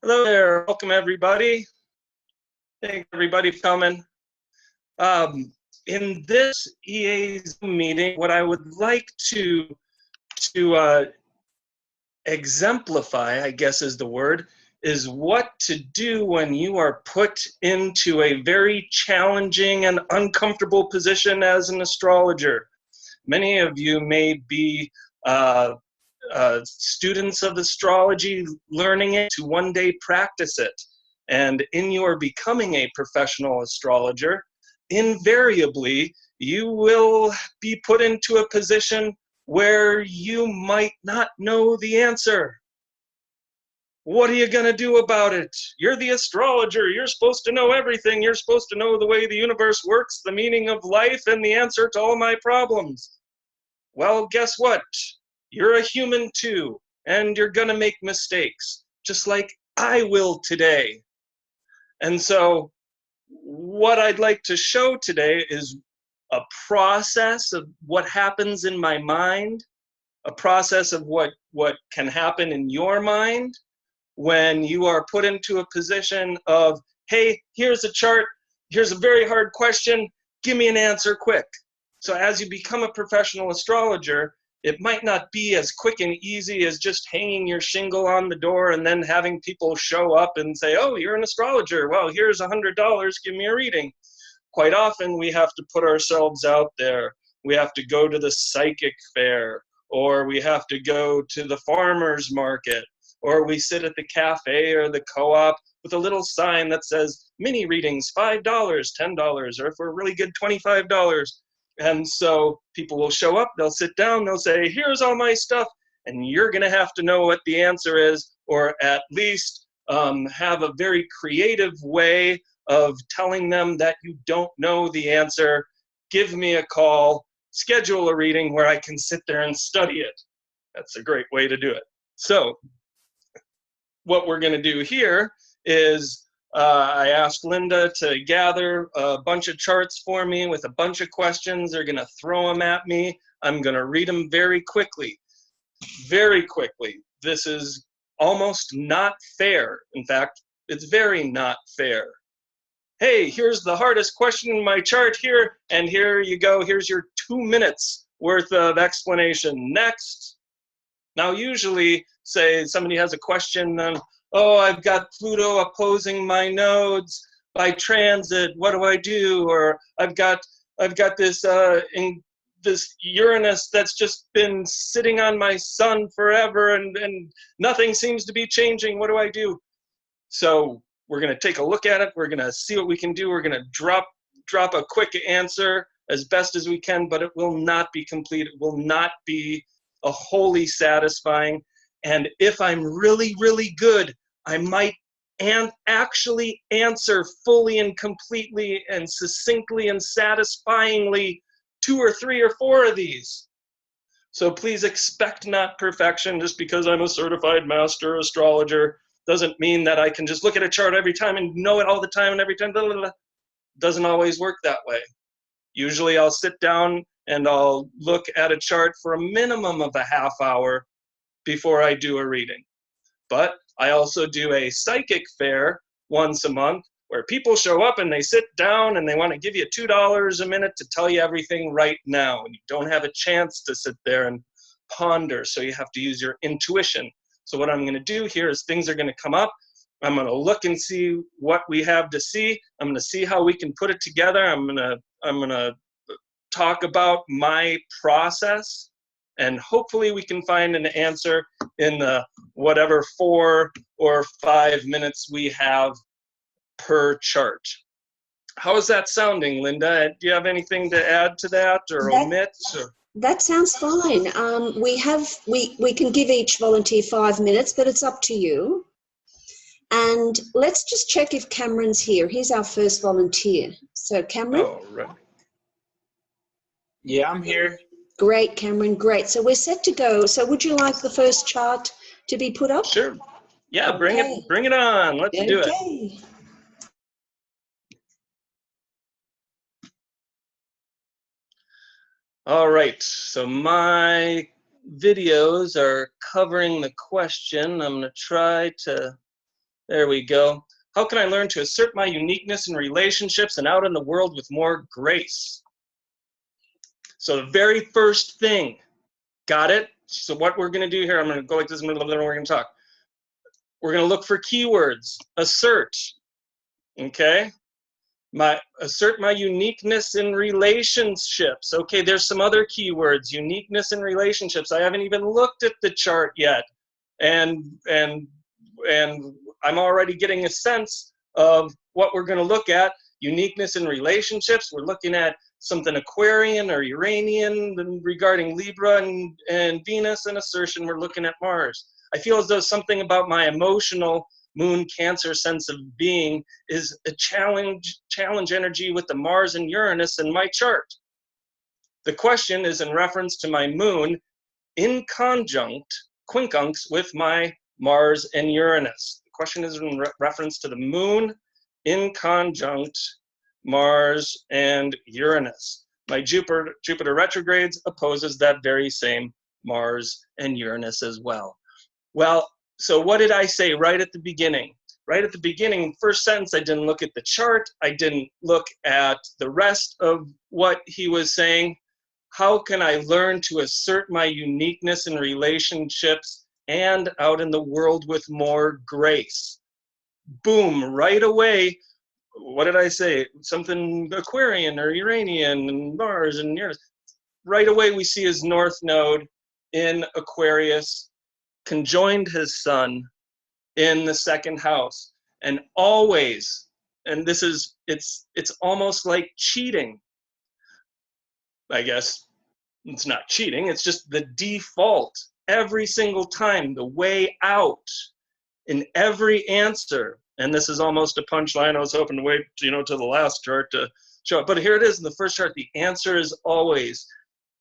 Hello there, welcome everybody. Thank everybody for coming. In this EA Zoom meeting, what I would like to exemplify, I guess is the word, is what to do when you are put into a very challenging and uncomfortable position as an astrologer. Many of you may be students of astrology, learning it to one day practice it. And in your becoming a professional astrologer, invariably, you will be put into a position where you might not know the answer. What are you going to do about it? You're the astrologer. You're supposed to know everything. You're supposed to know the way the universe works, the meaning of life, and the answer to all my problems. Well, guess what? You're a human too, and you're gonna make mistakes, just like I will today. And so what I'd like to show today is a process of what happens in my mind, a process of what can happen in your mind when you are put into a position of, hey, here's a chart, here's a very hard question, give me an answer quick. So as you become a professional astrologer, it might not be as quick and easy as just hanging your shingle on the door and then having people show up and say, oh, you're an astrologer. Well, here's $100, give me a reading. Quite often we have to put ourselves out there. We have to go to the psychic fair, or we have to go to the farmer's market, or we sit at the cafe or the co-op with a little sign that says mini readings, $5, $10, or if we're really good, $25. And so people will show up, they'll sit down, they'll say, here's all my stuff, and you're gonna have to know what the answer is, or at least have a very creative way of telling them that you don't know the answer. Give me a call, schedule a reading where I can sit there and study it. That's a great way to do it. So what we're gonna do here is I asked Linda to gather a bunch of charts for me with a bunch of questions. They're gonna throw them at me. I'm gonna read them very quickly. Very quickly. This is almost not fair. In fact, it's very not fair. Hey, here's the hardest question in my chart here, and here you go. Here's your 2 minutes worth of explanation. Next. Now, usually, say somebody has a question, oh, I've got Pluto opposing my nodes by transit, what do I do? Or I've got this this Uranus that's just been sitting on my sun forever and nothing seems to be changing, what do I do? So we're gonna take a look at it, we're gonna see what we can do, we're gonna drop a quick answer as best as we can, but it will not be complete, it will not be a wholly satisfying. And if I'm really, really good, I might actually answer fully and completely and succinctly and satisfyingly 2 or 3 or 4 of these. So please expect not perfection. Just because I'm a certified master astrologer doesn't mean that I can just look at a chart every time and know it all the time and every time. Blah, blah, blah. Doesn't always work that way. Usually I'll sit down and I'll look at a chart for a minimum of a half hour before I do a reading. But I also do a psychic fair once a month where people show up and they sit down and they want to give you $2 a minute to tell you everything right now. And you don't have a chance to sit there and ponder, so you have to use your intuition. So what I'm going to do here is things are going to come up. I'm going to look and see what we have to see. I'm going to see how we can put it together. I'm going to talk about my process, and hopefully we can find an answer in the whatever 4 or 5 minutes we have per chart. How is that sounding, Linda? Do you have anything to add to that or omit? Or? That sounds fine. We can give each volunteer 5 minutes, but it's up to you. And let's just check if Cameron's here. He's our first volunteer. So Cameron? Oh, right. Yeah, I'm here. Great, Cameron, great. So we're set to go. So would you like the first chart to be put up? Sure. Yeah, okay. bring it on. Let's do it. All right, so my videos are covering the question. I'm going to try to There we go. How can I learn to assert my uniqueness in relationships and out in the world with more grace? So the very first thing, got it? So what we're going to do here, I'm going to go like this, and then we're going to talk. We're going to look for keywords. Assert, okay? Assert my uniqueness in relationships. Okay, there's some other keywords. Uniqueness in relationships. I haven't even looked at the chart yet, and I'm already getting a sense of what we're going to look at. Uniqueness in relationships. We're looking at something Aquarian or Uranian regarding Libra and Venus, and assertion. We're looking at Mars. I feel as though something about my emotional Moon Cancer sense of being is a challenge energy with the Mars and Uranus in my chart. The question is in reference to my Moon in quincunx with my Mars and Uranus. The question is in reference to the Moon in conjunct Mars and Uranus. My Jupiter retrogrades opposes that very same Mars and Uranus as well. Well, so what did I say right at the beginning? Right at the beginning, first sentence, I didn't look at the chart. I didn't look at the rest of what he was saying. How can I learn to assert my uniqueness in relationships and out in the world with more grace? Boom, right away. What did I say? Something Aquarian or Uranian and Mars and Uranus. Right away we see his north node in Aquarius, conjoined his sun in the second house. And always, and this is, it's almost like cheating. I guess it's not cheating, it's just the default. Every single time, the way out in every answer. And this is almost a punchline. I was hoping to wait, to the last chart to show it. But here it is in the first chart. The answer is always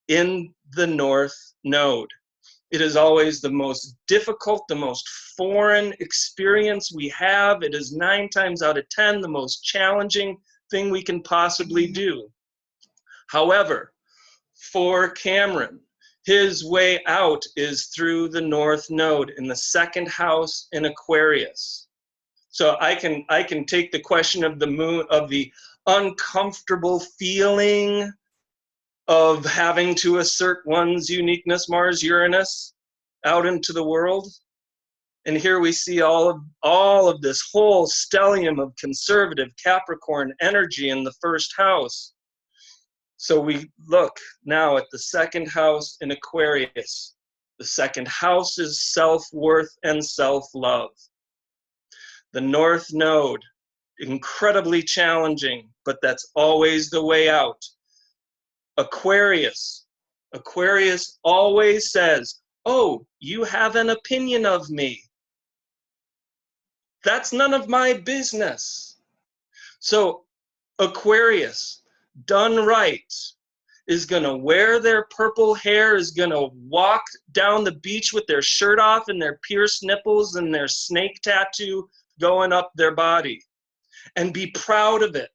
in the north node. It is always the most difficult, the most foreign experience we have. It is 9 times out of 10 the most challenging thing we can possibly do. However, for Cameron, his way out is through the north node in the second house in Aquarius. So I can take the question of the Moon, of the uncomfortable feeling of having to assert one's uniqueness, Mars, Uranus, out into the world. And here we see all of this whole stellium of conservative Capricorn energy in the first house. So we look now at the second house in Aquarius. The second house is self-worth and self-love. The north node, incredibly challenging, but that's always the way out. Aquarius always says, oh, you have an opinion of me. That's none of my business. So Aquarius, done right, is going to wear their purple hair, is going to walk down the beach with their shirt off and their pierced nipples and their snake tattoo going up their body, and be proud of it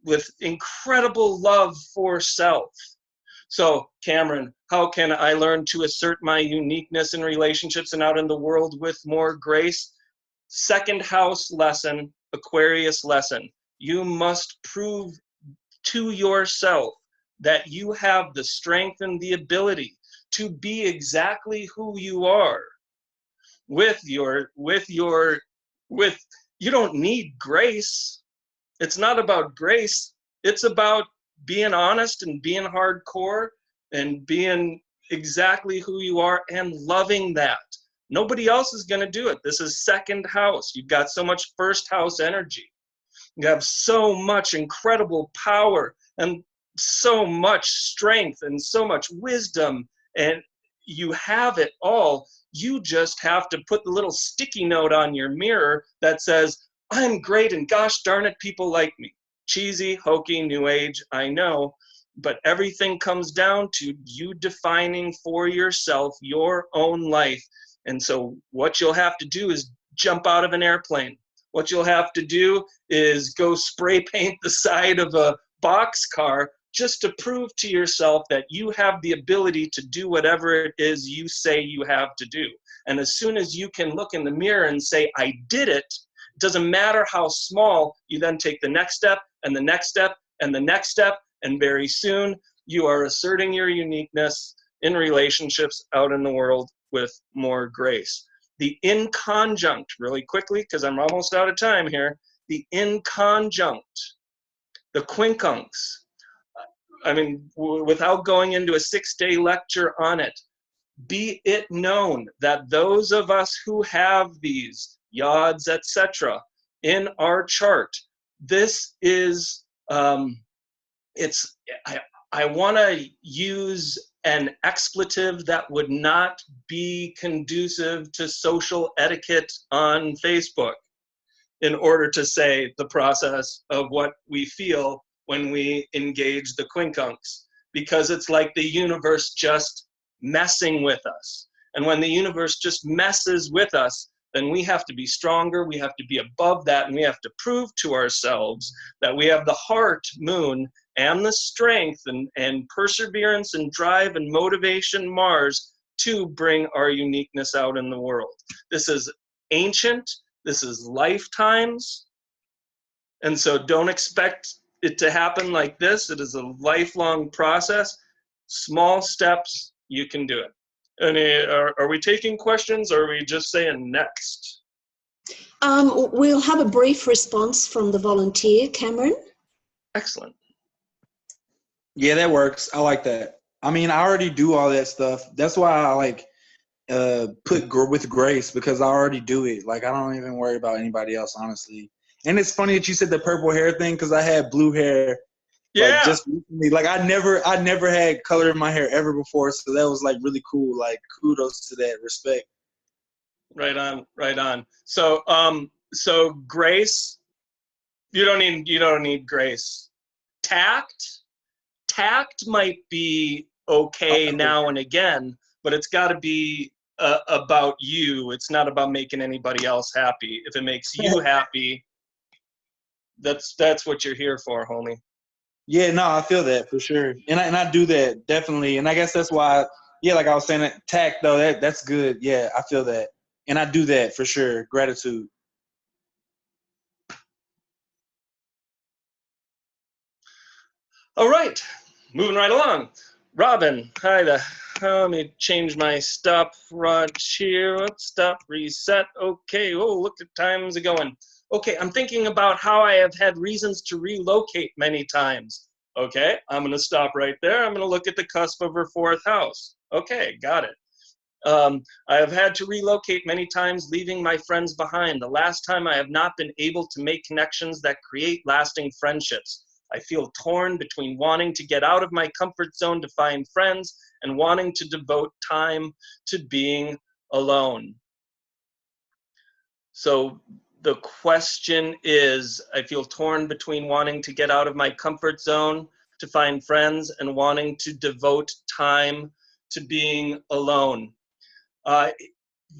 with incredible love for self. So Cameron, how can I learn to assert my uniqueness in relationships and out in the world with more grace? Second house lesson, Aquarius lesson. You must prove to yourself that you have the strength and the ability to be exactly who you are. You don't need grace. It's not about grace. It's about being honest and being hardcore and being exactly who you are and loving that. Nobody else is going to do it. This is second house. You've got so much first house energy. You have so much incredible power and so much strength and so much wisdom, and you have it all. You just have to put the little sticky note on your mirror that says, I'm great and gosh darn it, people like me. Cheesy, hokey, new age, I know, but everything comes down to you defining for yourself your own life. And so what you'll have to do is jump out of an airplane. What you'll have to do is go spray paint the side of a boxcar just to prove to yourself that you have the ability to do whatever it is you say you have to do. And as soon as you can look in the mirror and say, I did it, doesn't matter how small, you then take the next step and the next step and the next step, and very soon you are asserting your uniqueness in relationships out in the world with more grace. The inconjunct, really quickly, because I'm almost out of time here, the inconjunct, the quincunx, I mean, without going into a 6-day lecture on it, be it known that those of us who have these yods, etc., in our chart, this is, I want to use an expletive that would not be conducive to social etiquette on Facebook in order to say the process of what we feel when we engage the quincunx, because it's like the universe just messing with us. And when the universe just messes with us, then we have to be stronger, we have to be above that, and we have to prove to ourselves that we have the heart, moon, and the strength and perseverance and drive and motivation, Mars, to bring our uniqueness out in the world. This is ancient, this is lifetimes, and so don't expect it to happen like this. It is a lifelong process. Small steps, you can do it. And are we taking questions, or are we just saying next? We'll have a brief response from the volunteer, Cameron. Excellent. Yeah, that works. I like that. I mean, I already do all that stuff. That's why I like put with grace, because I already do it. Like, I don't even worry about anybody else, honestly. And it's funny that you said the purple hair thing, because I had blue hair. Yeah. Like, just recently. Like, I never had color in my hair ever before, so that was like really cool. Like, kudos to that. Respect. Right on, right on. So so grace, you don't need grace. Tact might be okay now and again, but it's got to be about you. It's not about making anybody else happy. If it makes you happy, that's what you're here for, homie. Yeah, no, I feel that for sure, and I do that definitely, and I guess that's why. Yeah, like I was saying, tact though, that's good. Yeah, I feel that, and I do that for sure. Gratitude. All right, moving right along. Robin, hi there. Let me change my stopwatch here. Let's stop, reset. Okay, oh, look at time's going. Okay, I'm thinking about how I have had reasons to relocate many times. Okay, I'm going to stop right there. I'm going to look at the cusp of her 4th house. Okay, got it. I have had to relocate many times, leaving my friends behind. The last time I have not been able to make connections that create lasting friendships. I feel torn between wanting to get out of my comfort zone to find friends and wanting to devote time to being alone. So the question is, I feel torn between wanting to get out of my comfort zone to find friends and wanting to devote time to being alone.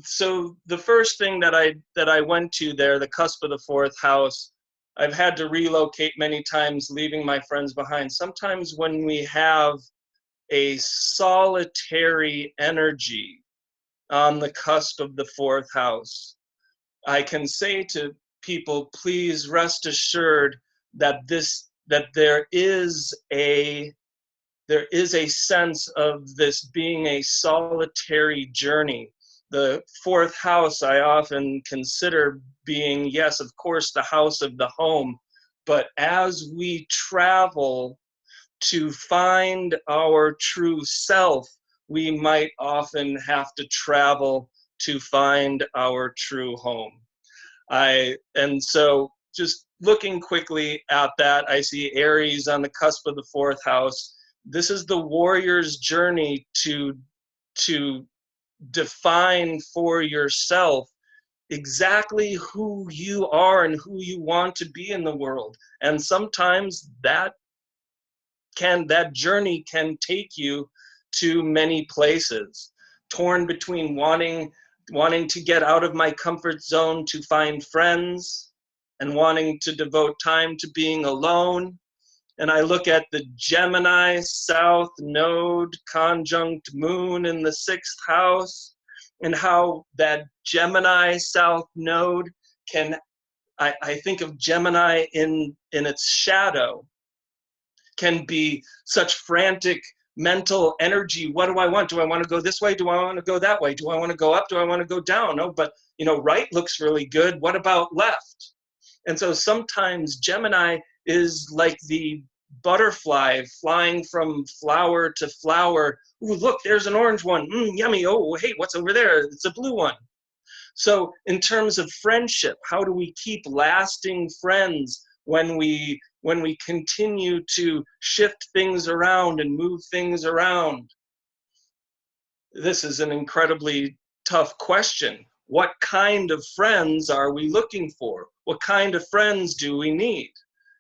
So the first thing that I went to there, the cusp of the 4th house, I've had to relocate many times, leaving my friends behind. Sometimes when we have a solitary energy on the cusp of the 4th house, I can say to people, please rest assured that there is a sense of this being a solitary journey. The 4th house I often consider being, yes, of course, the house of the home, but as we travel to find our true self, we might often have to travel to find our true home. And so just looking quickly at that, I see Aries on the cusp of the 4th house. This is the warrior's journey to define for yourself exactly who you are and who you want to be in the world. And sometimes that journey can take you to many places. Torn between wanting to get out of my comfort zone to find friends and wanting to devote time to being alone. And I look at the Gemini South Node conjunct Moon in the 6th house, and how that Gemini South Node can I think of Gemini in its shadow can be such frantic mental energy. What do I want? Do I want to go this way? Do I want to go that way? Do I want to go up? Do I want to go down? No, but right looks really good. What about left? And so sometimes Gemini is like the butterfly flying from flower to flower. Ooh, look, there's an orange one. Yummy. Oh, hey, what's over there? It's a blue one. So in terms of friendship, how do we keep lasting friends when we continue to shift things around and move things around? This is an incredibly tough question. What kind of friends are we looking for? What kind of friends do we need?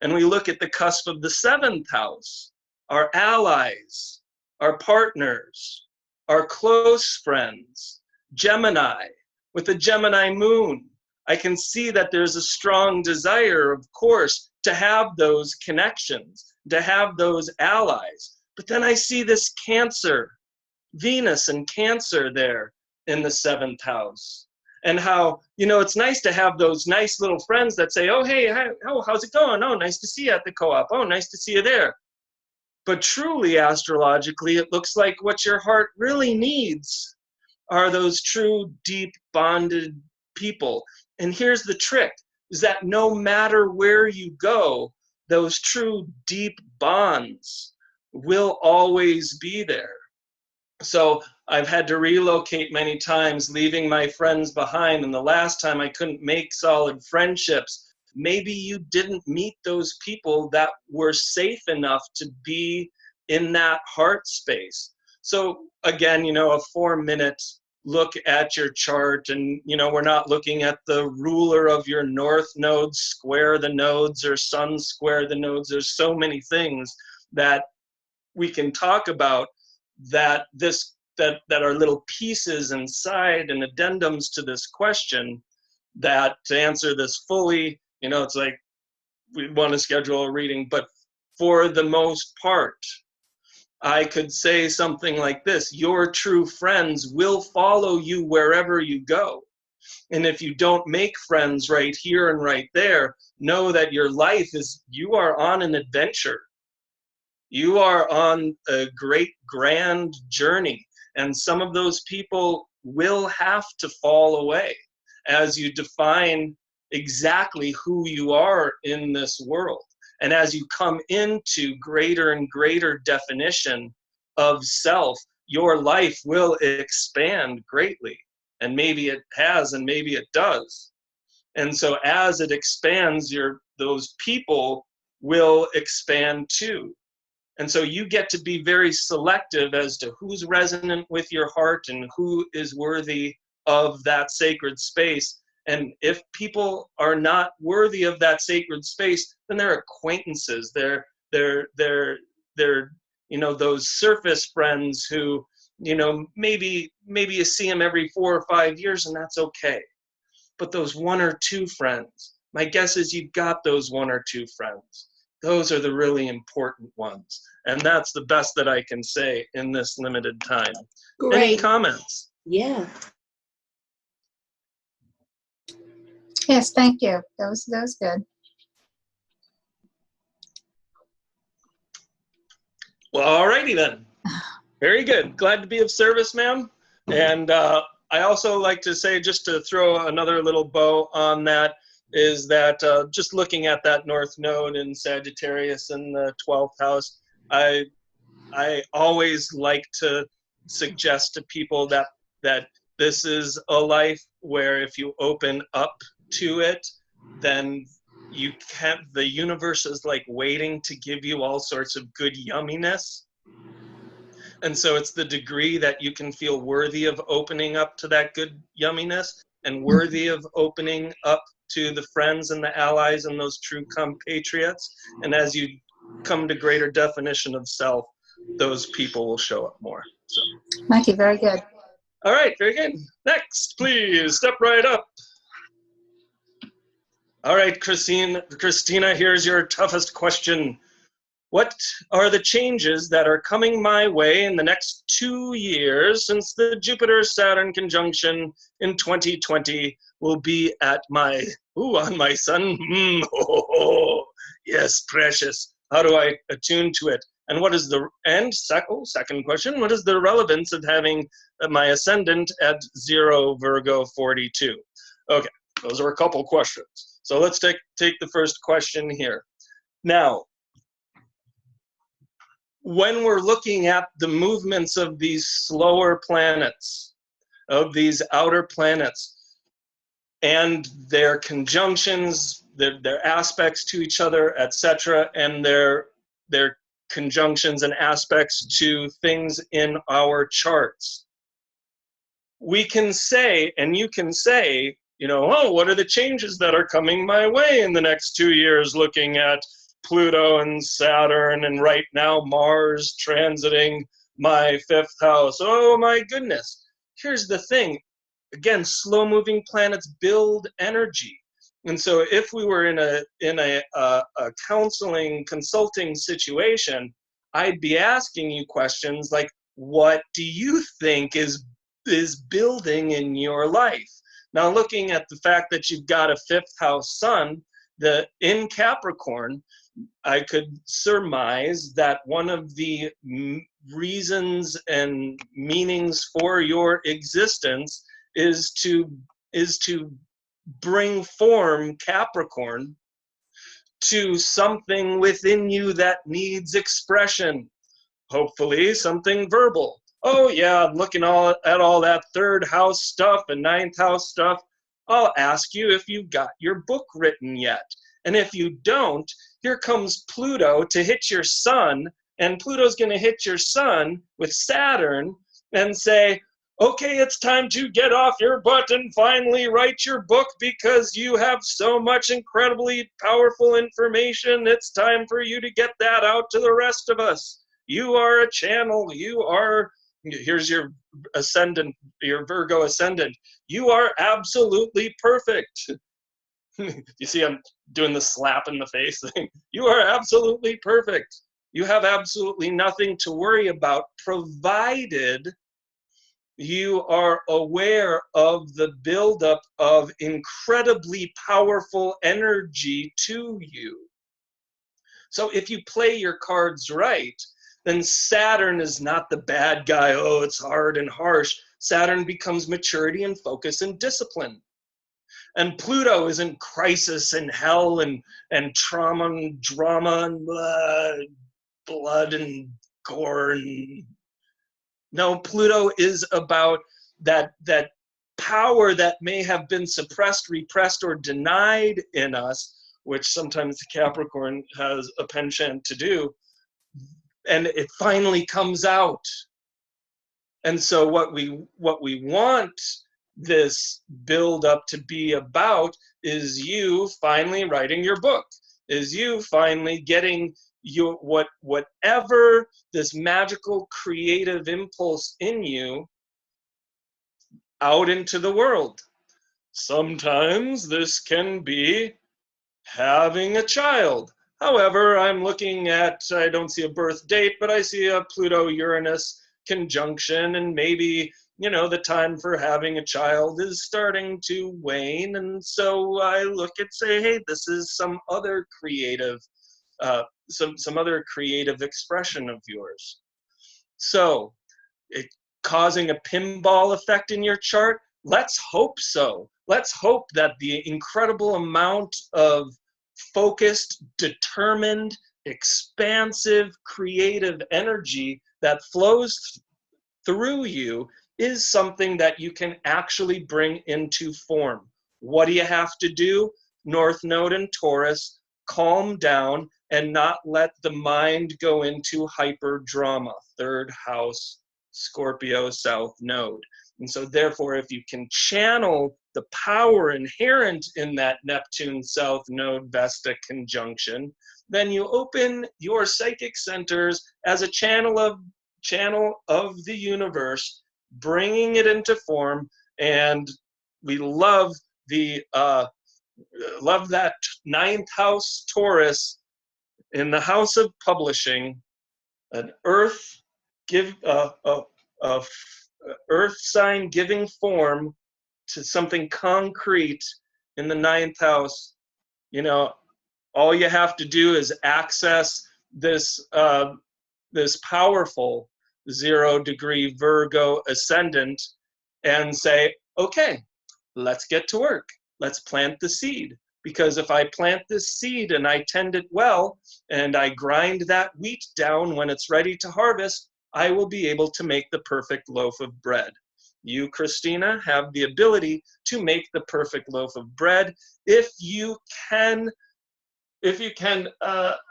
And we look at the cusp of the 7th house, our allies, our partners, our close friends, Gemini. With the Gemini moon, I can see that there's a strong desire, of course, to have those connections, to have those allies. But then I see this Cancer, Venus and Cancer there in the 7th house. And how, it's nice to have those nice little friends that say, oh, hey, how's it going? Oh, nice to see you at the co-op. Oh, nice to see you there. But truly, astrologically, it looks like what your heart really needs are those true, deep, bonded people. And here's the trick, is that no matter where you go, those true, deep bonds will always be there. So I've had to relocate many times, leaving my friends behind. And the last time I couldn't make solid friendships. Maybe you didn't meet those people that were safe enough to be in that heart space. So again, a 4-minute look at your chart, and we're not looking at the ruler of your north node square the nodes or sun square the nodes. There's so many things that we can talk about that are little pieces inside and addendums to this question, that to answer this fully, it's like we want to schedule a reading, but for the most part, I could say something like this: your true friends will follow you wherever you go. And if you don't make friends right here and right there, know that your life you are on an adventure. You are on a great grand journey, and some of those people will have to fall away as you define exactly who you are in this world. And as you come into greater and greater definition of self, your life will expand greatly. And maybe it has, and maybe it does. And so as it expands, those people will expand too. And so you get to be very selective as to who's resonant with your heart and who is worthy of that sacred space. And if people are not worthy of that sacred space, then they're acquaintances. They're those surface friends who, maybe you see them every 4 or 5 years, and that's okay. But those 1 or 2 friends, my guess is you've got those 1 or 2 friends. Those are the really important ones. And that's the best that I can say in this limited time. Great. Any comments? Yeah. Yes, thank you. That was good. Well, all righty then. Very good. Glad to be of service, ma'am. And I also like to say, just to throw another little bow on that, is that just looking at that North Node in Sagittarius in the 12th house, I always like to suggest to people that this is a life where if you open up to it, then the universe is like waiting to give you all sorts of good yumminess. And so it's the degree that you can feel worthy of opening up to that good yumminess and worthy of opening up to the friends and the allies and those true compatriots. And as you come to greater definition of self, those people will show up more. So, Thank you. Very good. all right, very good. Next, please, step right up. All right, Kristina, here's your toughest question. What are the changes that are coming my way in the next 2 years, since the Jupiter-Saturn conjunction in 2020 will be at my, on my sun? Yes, precious. How do I attune to it? And what is the, and second question, what is the relevance of having my ascendant at 0 Virgo 42? Okay, those are a couple questions. So let's take the first question here. Now, when we're looking at the movements of these slower planets, of these outer planets, and their conjunctions, their aspects to each other, etc., and their conjunctions and aspects to things in our charts, we can say, and you can say, you know, oh, what are the changes that are coming my way in the next 2 years, looking at Pluto and Saturn, and right now Mars transiting my 5th house. Oh my goodness. Here's the thing. Again, slow-moving planets build energy. And so if we were in a counseling, consulting situation, I'd be asking you questions like, what do you think is building in your life? Now, looking at the fact that you've got a 5th house sun in Capricorn, I could surmise that one of the reasons and meanings for your existence is to bring form, Capricorn, to something within you that needs expression. Hopefully something verbal. Oh yeah, I'm looking at all that 3rd house stuff and 9th house stuff. I'll ask you if you've got your book written yet. And if you don't, here comes Pluto to hit your sun, and Pluto's going to hit your sun with Saturn and say, okay, it's time to get off your butt and finally write your book because you have so much incredibly powerful information. It's time for you to get that out to the rest of us. You are a channel. You are, here's your ascendant, your Virgo ascendant. You are absolutely perfect. You see, I'm doing the slap in the face thing. You are absolutely perfect. You have absolutely nothing to worry about, provided you are aware of the buildup of incredibly powerful energy to you. So if you play your cards right, then Saturn is not the bad guy. Oh, it's hard and harsh. Saturn becomes maturity and focus and discipline. And Pluto isn't crisis and hell and trauma and drama and blood and gore. And no, Pluto is about that power that may have been suppressed, repressed, or denied in us, which sometimes Capricorn has a penchant to do, and it finally comes out. And so what we want this build up to be about is you finally writing your book, is you finally getting your whatever this magical creative impulse in you out into the world. Sometimes this can be having a child. However, I'm looking at, I don't see a birth date, but I see a Pluto-Uranus conjunction, and maybe, you know, the time for having a child is starting to wane. And so I look at, say, hey, this is some other creative, some other creative expression of yours. So, causing a pinball effect in your chart? Let's hope so. Let's hope that the incredible amount of focused, determined, expansive, creative energy that flows through you is something that you can actually bring into form. What do you have to do? North Node and Taurus, calm down and not let the mind go into hyper drama. 3rd house, Scorpio South Node. And so therefore, if you can channel the power inherent in that Neptune South Node Vesta conjunction, then you open your psychic centers as a channel of the universe, bringing it into form. And we love that 9th house Taurus in the house of publishing, an earth earth sign giving form to something concrete in the 9th house, you know, all you have to do is access this this powerful 0-degree Virgo ascendant and say, okay, let's get to work. Let's plant the seed. Because if I plant this seed and I tend it well, and I grind that wheat down when it's ready to harvest, I will be able to make the perfect loaf of bread. You, Kristina, have the ability to make the perfect loaf of bread if you can,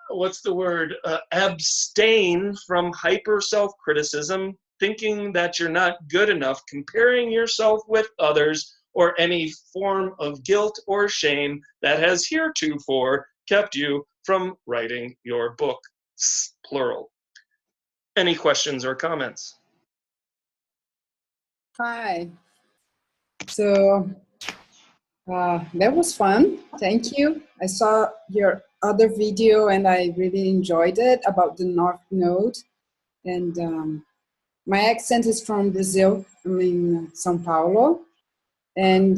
what's the word, abstain from hyper self-criticism, thinking that you're not good enough, comparing yourself with others, or any form of guilt or shame that has heretofore kept you from writing your book, plural. Any questions or comments? Hi. So that was fun. Thank you. I saw your other video and I really enjoyed it about the North Node. And my accent is from Brazil. I'm in São Paulo. And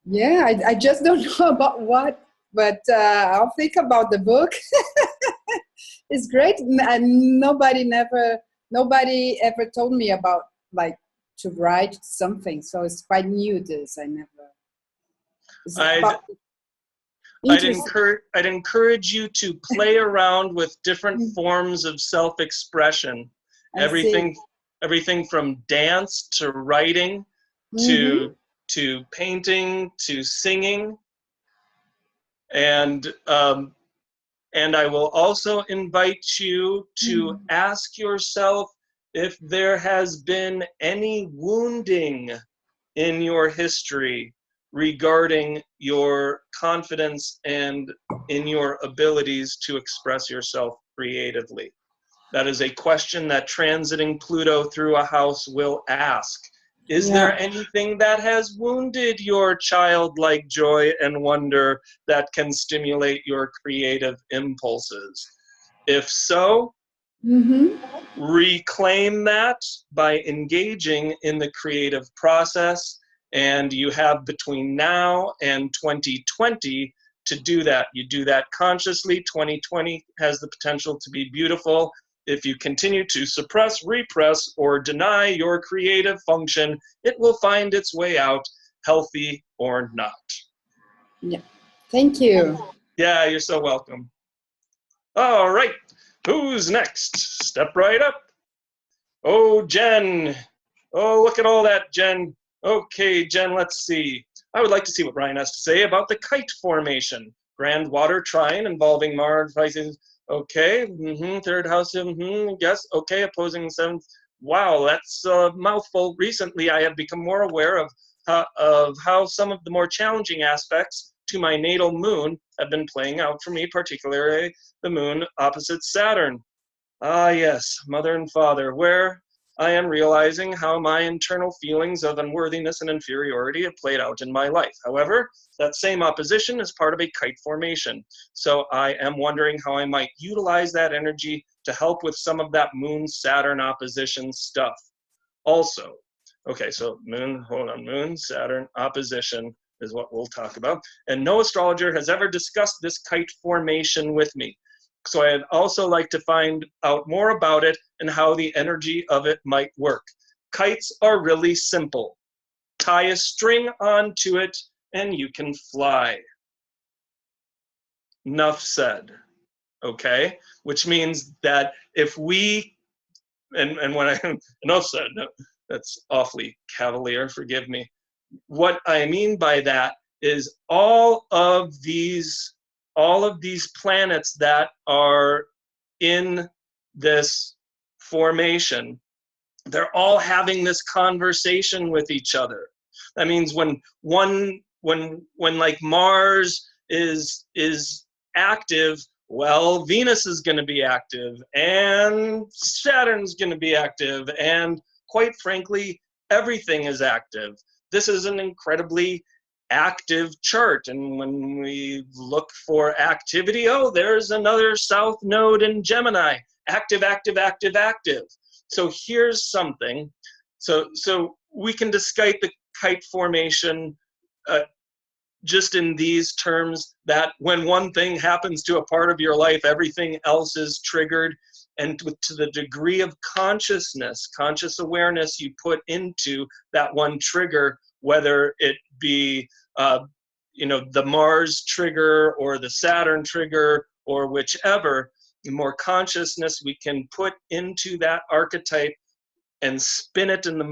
yeah, I just don't know about what, but I'll think about the book. It's great. And nobody ever told me about like to write something. So it's quite new, this. I'd encourage you to play around with different forms of self-expression. Everything from dance to writing to painting to singing, and I will also invite you to ask yourself if there has been any wounding in your history regarding your confidence and in your abilities to express yourself creatively. That is a question that transiting Pluto through a house will ask. Is there anything that has wounded your childlike joy and wonder that can stimulate your creative impulses? If so, reclaim that by engaging in the creative process, and you have between now and 2020 to do that. You do that consciously. 2020 has the potential to be beautiful. If you continue to suppress, repress, or deny your creative function, it will find its way out, healthy or not. Yeah, thank you. Yeah, you're so welcome. All right, who's next? Step right up. Oh, Jen. Oh, look at all that, Jen. Okay, Jen, let's see. I would like to see what Ryan has to say about the Kite formation. Grand water trine involving Mars, Pisces. Okay, third house, yes, okay, opposing seventh. Wow, that's a mouthful. Recently, I have become more aware of how some of the more challenging aspects to my natal moon have been playing out for me, particularly the moon opposite Saturn. Ah, yes, mother and father, where I am realizing how my internal feelings of unworthiness and inferiority have played out in my life. However, that same opposition is part of a kite formation. So I am wondering how I might utilize that energy to help with some of that Moon-Saturn opposition stuff. Also, okay, so Moon, Saturn opposition is what we'll talk about. And no astrologer has ever discussed this kite formation with me. So I'd also like to find out more about it and how the energy of it might work. Kites are really simple. Tie a string onto it and you can fly. Enough said, okay? Which means that if we, and when I, enough said, no, that's awfully cavalier, forgive me. What I mean by that is all of these planets that are in this formation, they're all having this conversation with each other. That means when like Mars is active, well, Venus is going to be active and Saturn's going to be active, and quite frankly, everything is active. This is an incredibly active chart. And when we look for activity, oh, there's another south node in Gemini. Active, active, active, active. So here's something. So we can discuss the kite formation just in these terms, that when one thing happens to a part of your life, everything else is triggered. And to the degree of consciousness, conscious awareness you put into that one trigger, whether it be the Mars trigger or the Saturn trigger or whichever, the more consciousness we can put into that archetype and spin it in the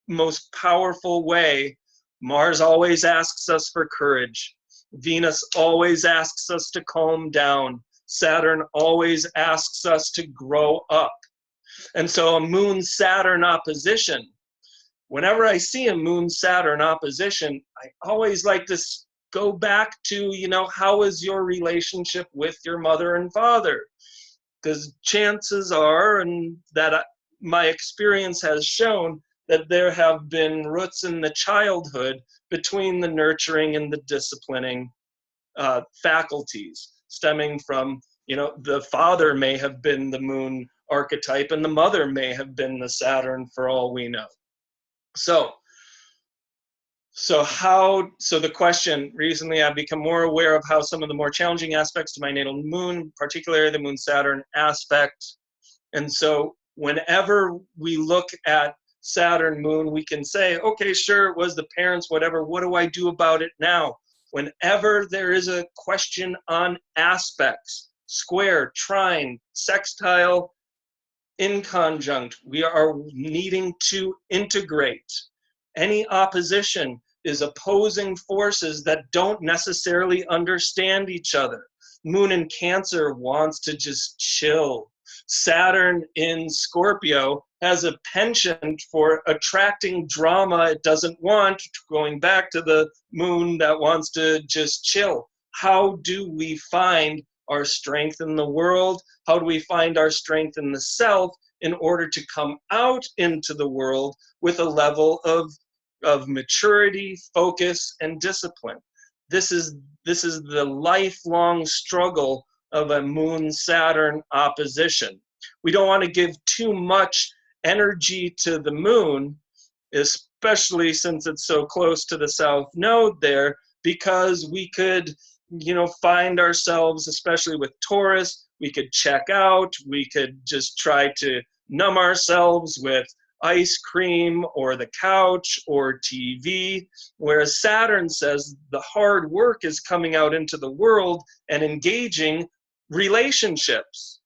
most powerful way. Mars always asks us for courage. Venus always asks us to calm down. Saturn always asks us to grow up. And so a Moon-Saturn opposition, whenever I see a Moon-Saturn opposition, I always like to go back to, how is your relationship with your mother and father? Because chances are, and that my experience has shown, that there have been roots in the childhood between the nurturing and the disciplining faculties, stemming from, the father may have been the Moon archetype and the mother may have been the Saturn, for all we know. So the question, recently I've become more aware of how some of the more challenging aspects to my natal moon, particularly the Moon-Saturn aspect. And so whenever we look at Saturn Moon, we can say, okay, sure, it was the parents, whatever, what do I do about it now? Whenever there is a question on aspects, square, trine, sextile, inconjunct, we are needing to integrate. Any opposition is opposing forces that don't necessarily understand each other. Moon in Cancer wants to just chill. Saturn in Scorpio has a penchant for attracting drama it doesn't want, going back to the Moon that wants to just chill. How do we find our strength in the world? How do we find our strength in the self in order to come out into the world with a level of maturity, focus, and discipline? This is the lifelong struggle of a Moon-Saturn opposition. We don't want to give too much energy to the Moon, especially since it's so close to the South Node there, because we could, find ourselves, especially with Taurus, we could check out, we could just try to numb ourselves with ice cream or the couch or TV, whereas Saturn says the hard work is coming out into the world and engaging relationships.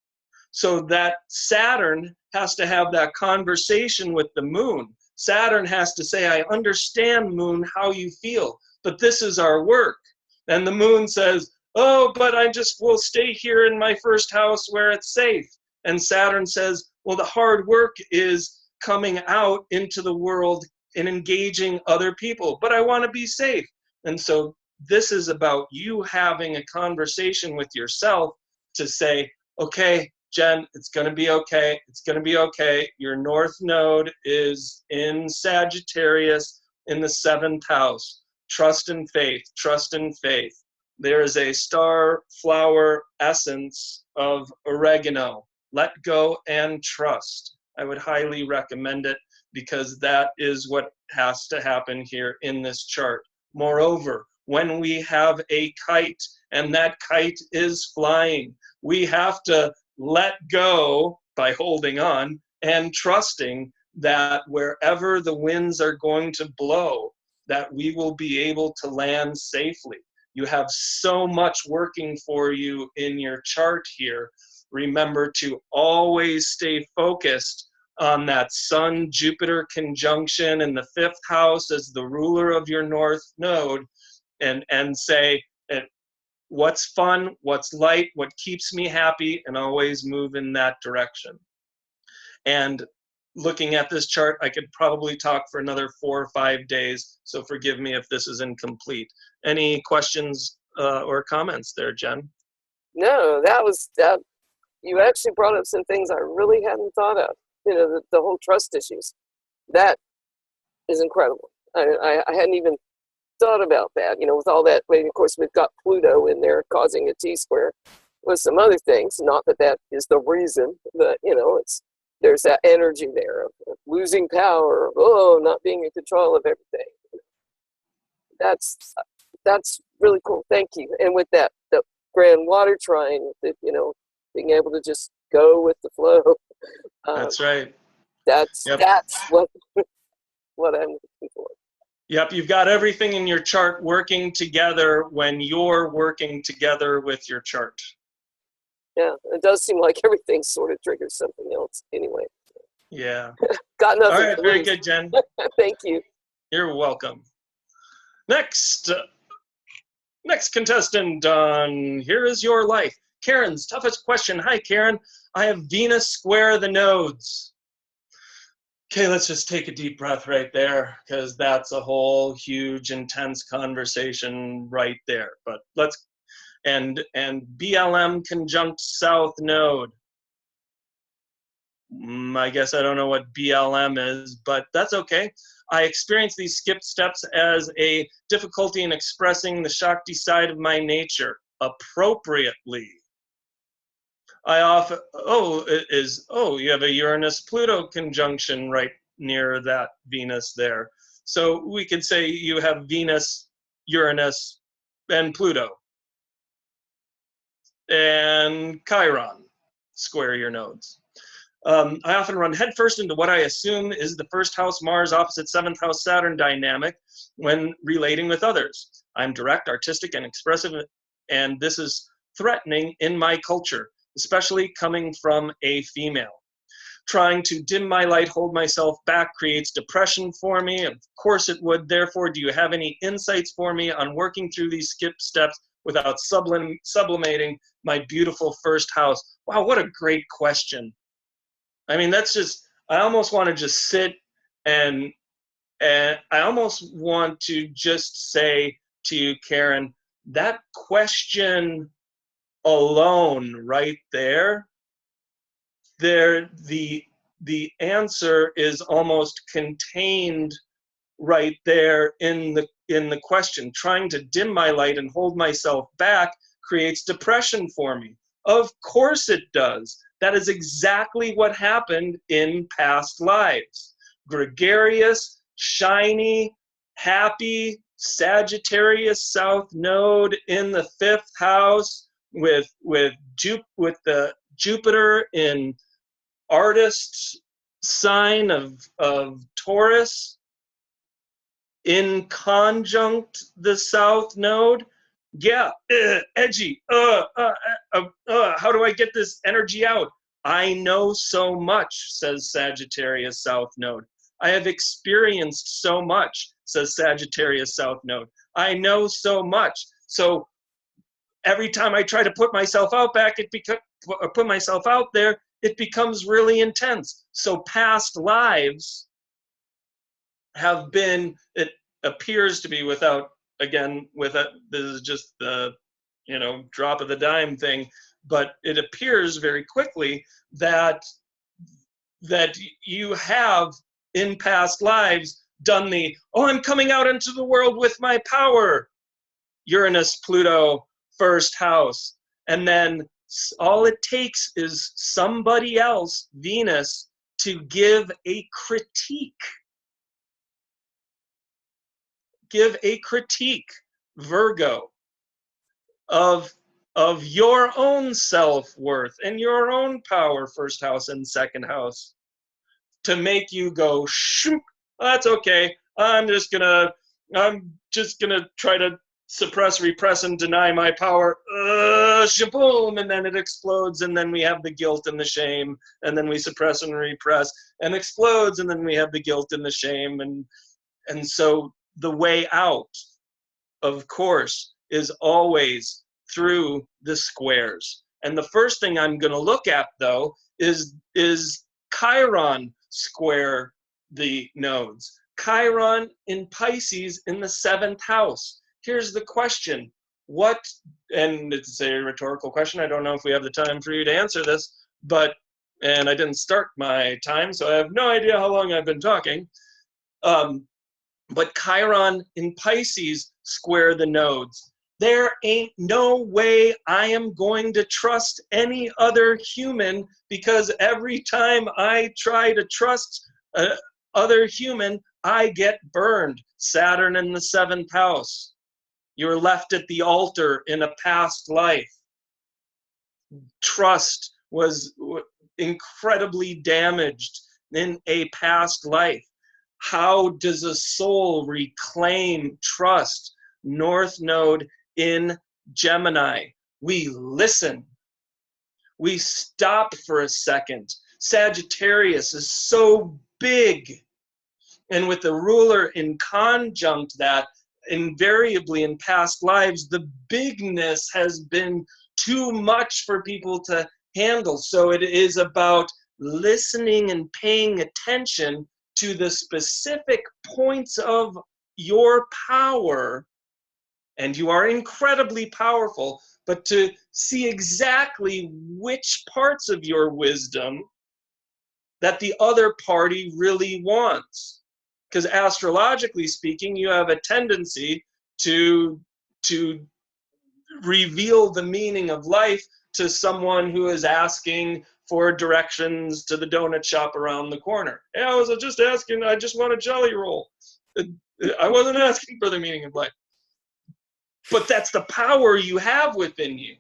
So that Saturn has to have that conversation with the Moon. Saturn has to say, I understand, Moon, how you feel, but this is our work. And the Moon says, oh, but I just will stay here in my first house where it's safe. And Saturn says, well, the hard work is coming out into the world and engaging other people, but I want to be safe. And so this is about you having a conversation with yourself to say, okay, Jen, it's going to be okay. It's going to be okay. Your North Node is in Sagittarius in the 7th house. Trust and faith, trust and faith. There is a star flower essence of oregano. Let go and trust. I would highly recommend it because that is what has to happen here in this chart. Moreover, when we have a kite and that kite is flying, we have to let go by holding on and trusting that wherever the winds are going to blow, that we will be able to land safely. You have so much working for you in your chart here. Remember to always stay focused on that Sun-Jupiter conjunction in the 5th house as the ruler of your North Node, and say, what's fun, what's light, what keeps me happy, and always move in that direction. And looking at this chart, I could probably talk for another 4 or 5 days, so forgive me if this is incomplete. Any questions or comments there, Jen? No, that. You actually brought up some things I really hadn't thought of. The whole trust issues. That is incredible. I hadn't even thought about that, you know, with all that. Of course, we've got Pluto in there causing a T-square with some other things. Not that that is the reason, but, you know, there's that energy there of losing power, of, not being in control of everything. That's really cool. Thank you. And with that, the grand water trine, that, you know, being able to just go with the flow. That's right. That's what I'm looking for. Yep, you've got everything in your chart working together when you're working together with your chart. Yeah, it does seem like everything sort of triggers something else anyway. Yeah. Got nothing. All right, very good, Jen. Thank you. You're welcome. Next contestant on Here Is Your Life. Karen's toughest question. Hi, Karen. I have Venus square the nodes. Okay, let's just take a deep breath right there, because that's a whole huge, intense conversation right there. But let's, and BLM conjunct south node. I guess I don't know what BLM is, but that's okay. I experience these skip steps as a difficulty in expressing the Shakti side of my nature appropriately. I often, you have a Uranus-Pluto conjunction right near that Venus there. So we could say you have Venus, Uranus, and Pluto. And Chiron, square your nodes. I often run headfirst into what I assume is the first house Mars opposite 7th house Saturn dynamic when relating with others. I'm direct, artistic, and expressive, and this is threatening in my culture, especially coming from a female. Trying to dim my light, hold myself back creates depression for me. Of course it would. Therefore, do you have any insights for me on working through these skip steps without sublimating my beautiful first house? Wow, what a great question. I mean, that's just, I almost want to just sit and I almost want to just say to you, Karen, that question alone right there, the answer is almost contained right there in the question. Trying to dim my light and hold myself back creates depression for me. Of course it does. That is exactly what happened in past lives. Gregarious, shiny, happy, Sagittarius South Node in the 5th house with the Jupiter in artist sign of Taurus in conjunct the South Node. Yeah, edgy. How do I get this energy out? I know so much, says Sagittarius South Node. I have experienced so much, says Sagittarius South Node. I know so much. So every time I try to put myself out put myself out there, it becomes really intense. So past lives have been, it appears to be without, again, this is just the, drop of the dime thing, but it appears very quickly that you have in past lives done the, I'm coming out into the world with my power, Uranus, Pluto, first house. And then all it takes is somebody else, Venus, to give a critique. Give a critique, Virgo, of your own self-worth and your own power, first house and second house, to make you go, shoot, that's okay. I'm just gonna try to suppress, repress, and deny my power. Shaboom, and then it explodes, and then we have the guilt and the shame, and then we suppress and repress, and explodes, and then we have the guilt and the shame, and so the way out, of course, is always through the squares. And the first thing I'm going to look at, though, is Chiron square the nodes. Chiron in Pisces in the 7th house. Here's the question. And it's a rhetorical question. I don't know if we have the time for you to answer this, and I didn't start my time, so I have no idea how long I've been talking. But Chiron in Pisces square the nodes. There ain't no way I am going to trust any other human, because every time I try to trust other human, I get burned. Saturn in the 7th house. You're left at the altar in a past life. Trust was incredibly damaged in a past life. How does a soul reclaim trust? North Node in Gemini. We listen. We stop for a second. Sagittarius is so big. And with the ruler in conjunct that, invariably in past lives, the bigness has been too much for people to handle. So it is about listening and paying attention to the specific points of your power. And you are incredibly powerful, but to see exactly which parts of your wisdom that the other party really wants. Because astrologically speaking, you have a tendency to reveal the meaning of life to someone who is asking for directions to the donut shop around the corner. Hey, I was just asking, I just want a jelly roll. I wasn't asking for the meaning of life. But that's the power you have within you.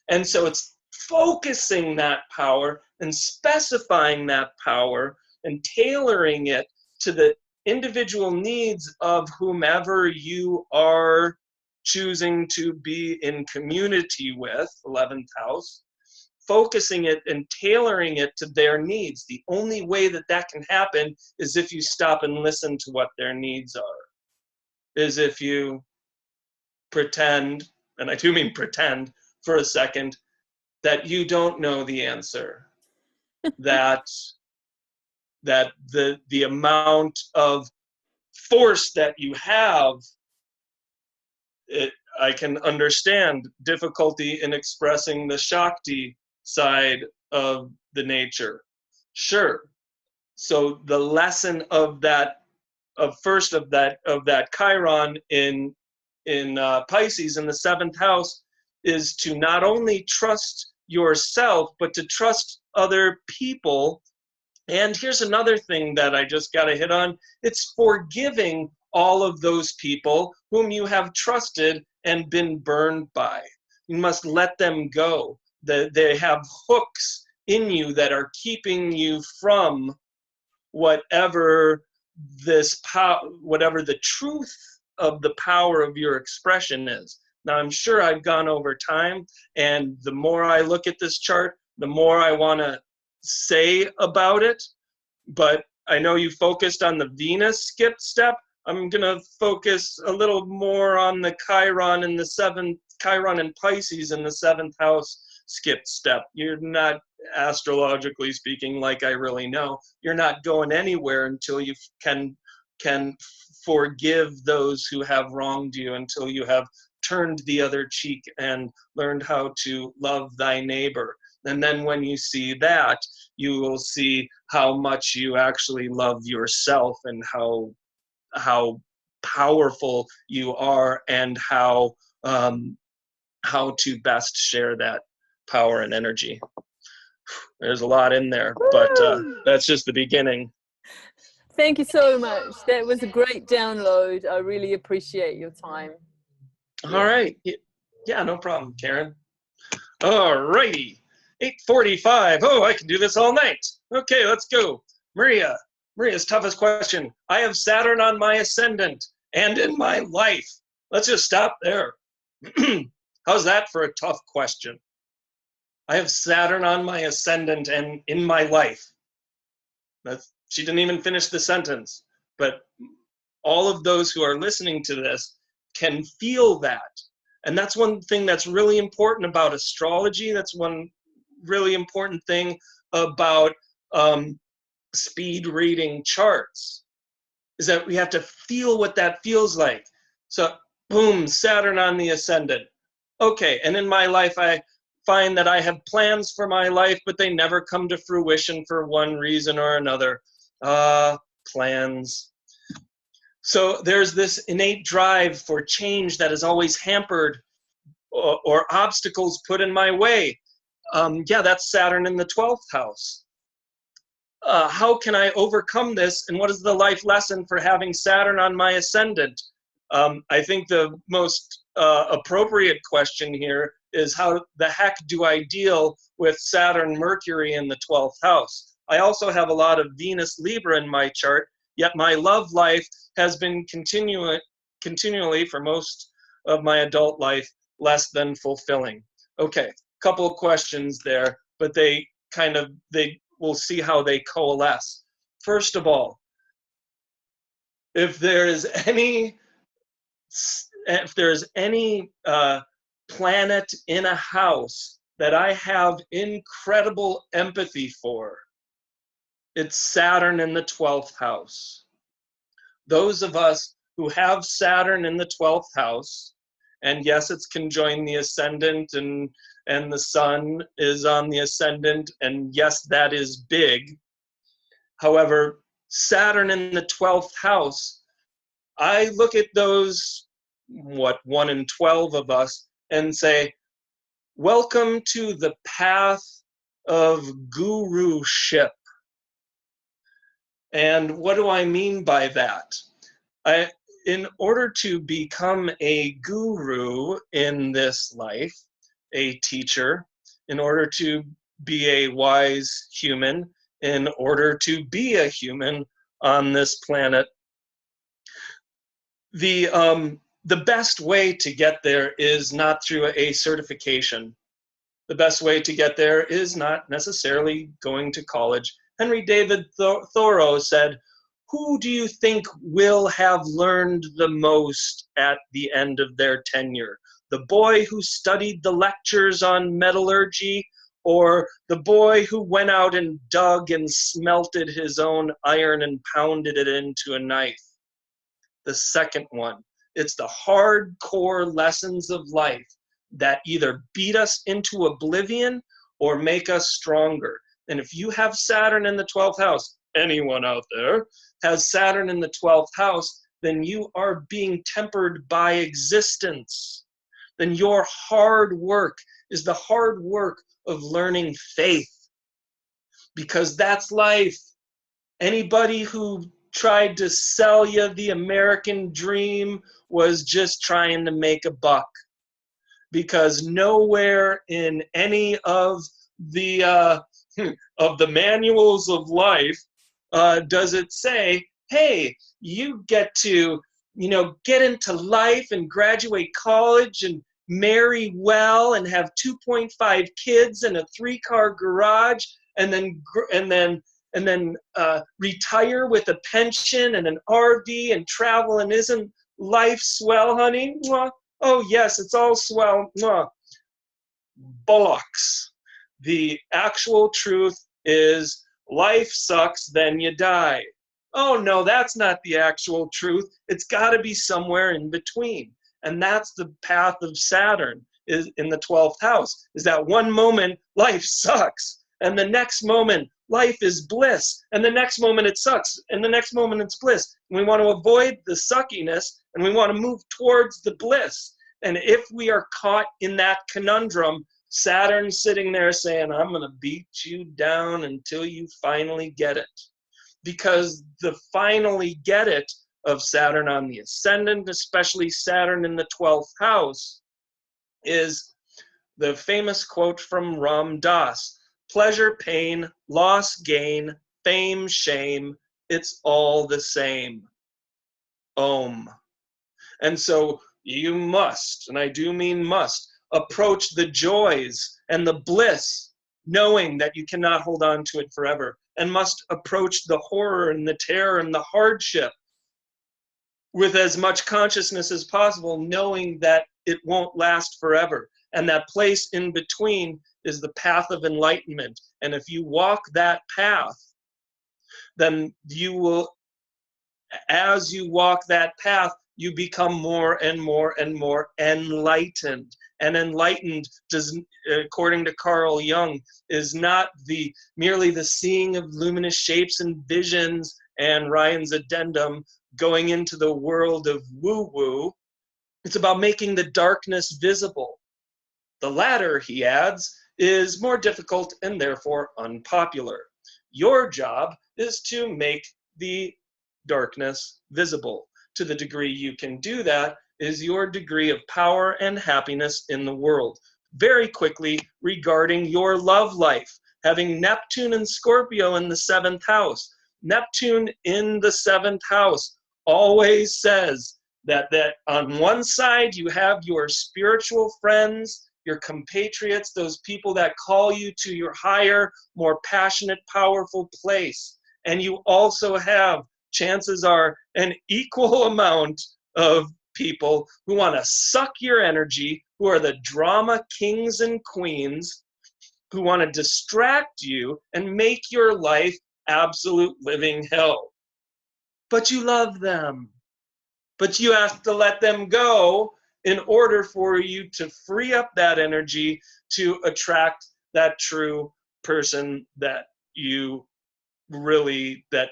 And so it's focusing that power and specifying that power and tailoring it to the individual needs of whomever you are choosing to be in community with, 11th house, focusing it and tailoring it to their needs. The only way that that can happen is if you stop and listen to what their needs are, is if you pretend, and I do mean pretend for a second, that you don't know the answer, that the amount of force that you have, I can understand difficulty in expressing the Shakti side of the nature. Sure. So the lesson of that, of that Chiron in Pisces in the 7th house is to not only trust yourself, but to trust other people. And here's another thing that I just got to hit on. It's forgiving all of those people whom you have trusted and been burned by. You must let them go. They have hooks in you that are keeping you from whatever whatever the truth of the power of your expression is. Now, I'm sure I've gone over time, and the more I look at this chart, the more I want to say about it, but I know you focused on the Venus skip step. I'm going to focus a little more on the Chiron in the 7th, Chiron and Pisces in the 7th house skip step. You're not, astrologically speaking, like I really know, you're not going anywhere until you can forgive those who have wronged you, until you have turned the other cheek and learned how to love thy neighbor. And then when you see that, you will see how much you actually love yourself and how powerful you are, and how to best share that power and energy. There's a lot in there, but that's just the beginning. Thank you so much. That was a great download. I really appreciate your time. All right. Yeah, no problem, Karen. All righty. 8:45. Oh, I can do this all night. Okay, let's go. Maria's toughest question. I have Saturn on my ascendant and in my life. Let's just stop there. How's that for a tough question? I have Saturn on my ascendant and in my life. She didn't even finish the sentence, but all of those who are listening to this can feel that. And that's one thing that's really important about astrology. That's one really important thing about speed reading charts, is that we have to feel what that feels like. So boom, Saturn on the ascendant. Okay, and in my life I find that I have plans for my life, but they never come to fruition for one reason or another. Plans. So there's this innate drive for change that is always hampered or obstacles put in my way. Yeah, that's Saturn in the 12th house. How can I overcome this? And what is the life lesson for having Saturn on my ascendant? I think the most appropriate question here is how the heck do I deal with Saturn, Mercury in the 12th house? I also have a lot of Venus, Libra in my chart, yet my love life has been continually for most of my adult life less than fulfilling. Okay, couple of questions there, but we'll see how they coalesce. First of all, if there's any planet in a house that I have incredible empathy for, it's Saturn in the 12th house. Those of us who have Saturn in the 12th house, and yes, it's conjoined the ascendant, and the sun is on the ascendant, and yes, that is big. However, Saturn in the 12th house, I look at those, 1 in 12 of us, and say, welcome to the path of guruship. And what do I mean by that? In order to become a guru in this life, a teacher, in order to be a wise human, in order to be a human on this planet, the best way to get there is not through a certification. The best way to get there is not necessarily going to college. Henry David Thoreau said, who do you think will have learned the most at the end of their tenure? The boy who studied the lectures on metallurgy, or the boy who went out and dug and smelted his own iron and pounded it into a knife? The second one. It's the hardcore lessons of life that either beat us into oblivion or make us stronger. And if you have Saturn in the 12th house, anyone out there has Saturn in the 12th house, then you are being tempered by existence. Then your hard work is the hard work of learning faith, because that's life. Anybody who tried to sell you the American dream was just trying to make a buck, because nowhere in any of the manuals of life does it say, hey, you get to, get into life and graduate college and marry well and have 2.5 kids and a 3-car garage, and then retire with a pension and an RV and travel, and isn't life swell, honey? Mwah. Oh yes, it's all swell. Mwah. Bollocks. The actual truth is life sucks, then you die. Oh no, that's not the actual truth. It's got to be somewhere in between. And that's the path of Saturn is in the 12th house, is that one moment life sucks, and the next moment life is bliss, and the next moment it sucks, and the next moment it's bliss. And we want to avoid the suckiness, and we want to move towards the bliss. And if we are caught in that conundrum, Saturn's sitting there saying, I'm going to beat you down until you finally get it. Because the finally get it of Saturn on the ascendant, especially Saturn in the 12th house, is the famous quote from Ram Dass: pleasure, pain, loss, gain, fame, shame, it's all the same. Om. And so you must, and I do mean must, approach the joys and the bliss knowing that you cannot hold on to it forever, and must approach the horror and the terror and the hardship with as much consciousness as possible, knowing that it won't last forever. And that place in between is the path of enlightenment. And if you walk that path, then you will, as you walk that path, you become more and more and more enlightened. And enlightened, according to Carl Jung, is not merely the seeing of luminous shapes and visions and Ryan's addendum going into the world of woo-woo. It's about making the darkness visible. The latter, he adds, is more difficult and therefore unpopular. Your job is to make the darkness visible. To the degree you can do that is your degree of power and happiness in the world. Very quickly, regarding your love life, having Neptune and Scorpio in the 7th house. Neptune in the 7th house always says that on one side you have your spiritual friends, your compatriots, those people that call you to your higher, more passionate, powerful place. And you also have, chances are, an equal amount of people who want to suck your energy, who are the drama kings and queens, who want to distract you and make your life absolute living hell. But you love them. But you have to let them go in order for you to free up that energy to attract that true person that you really, that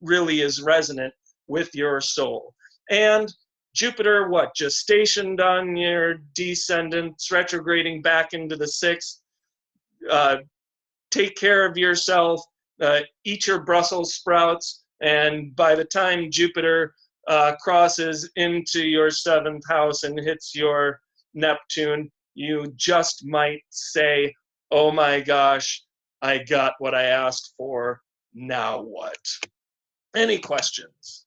really is resonant with your soul. And Jupiter, what, just stationed on your descendants, retrograding back into the 6th. Take care of yourself, eat your Brussels sprouts, and by the time Jupiter crosses into your 7th house and hits your Neptune, you just might say, oh my gosh, I got what I asked for, now what? Any questions?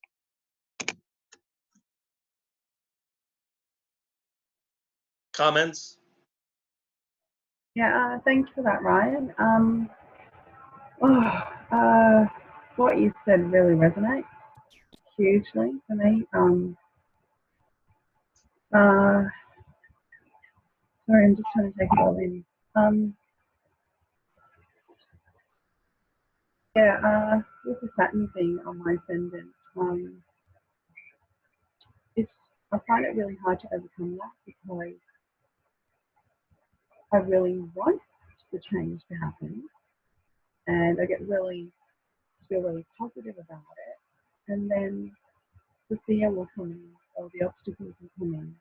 Comments? Yeah, thanks for that, Ryan. What you said really resonates hugely for me. Sorry, I'm just trying to take it all in. With the Saturn thing on my ascendant, I find it really hard to overcome that because I really want the change to happen, and I feel really positive about it, and then the fear will come in, or the obstacles will come in.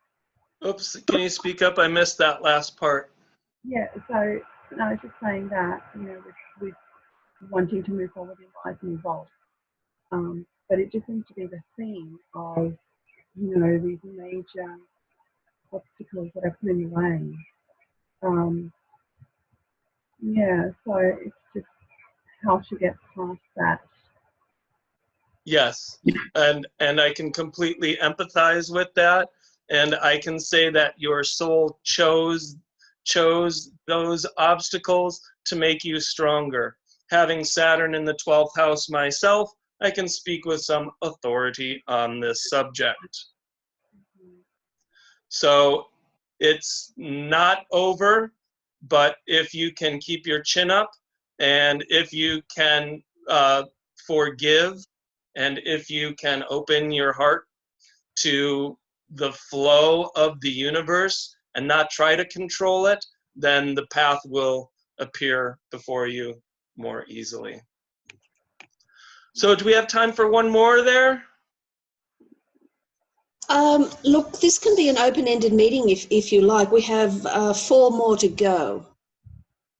Oops, can you speak up? I missed that last part. Yeah, so no, I was just saying that, with wanting to move forward in life and evolve. But it just seems to be the theme of, these major obstacles that are put in the way. So it's just how to get past that. Yes, and I can completely empathize with that, and I can say that your soul chose those obstacles to make you stronger. Having Saturn in the 12th house myself, I can speak with some authority on this subject. So it's not over, but if you can keep your chin up, and if you can forgive, and if you can open your heart to the flow of the universe and not try to control it, then the path will appear before you more easily. So do we have time for one more there? Look, this can be an open-ended meeting if you like. We have 4 more to go.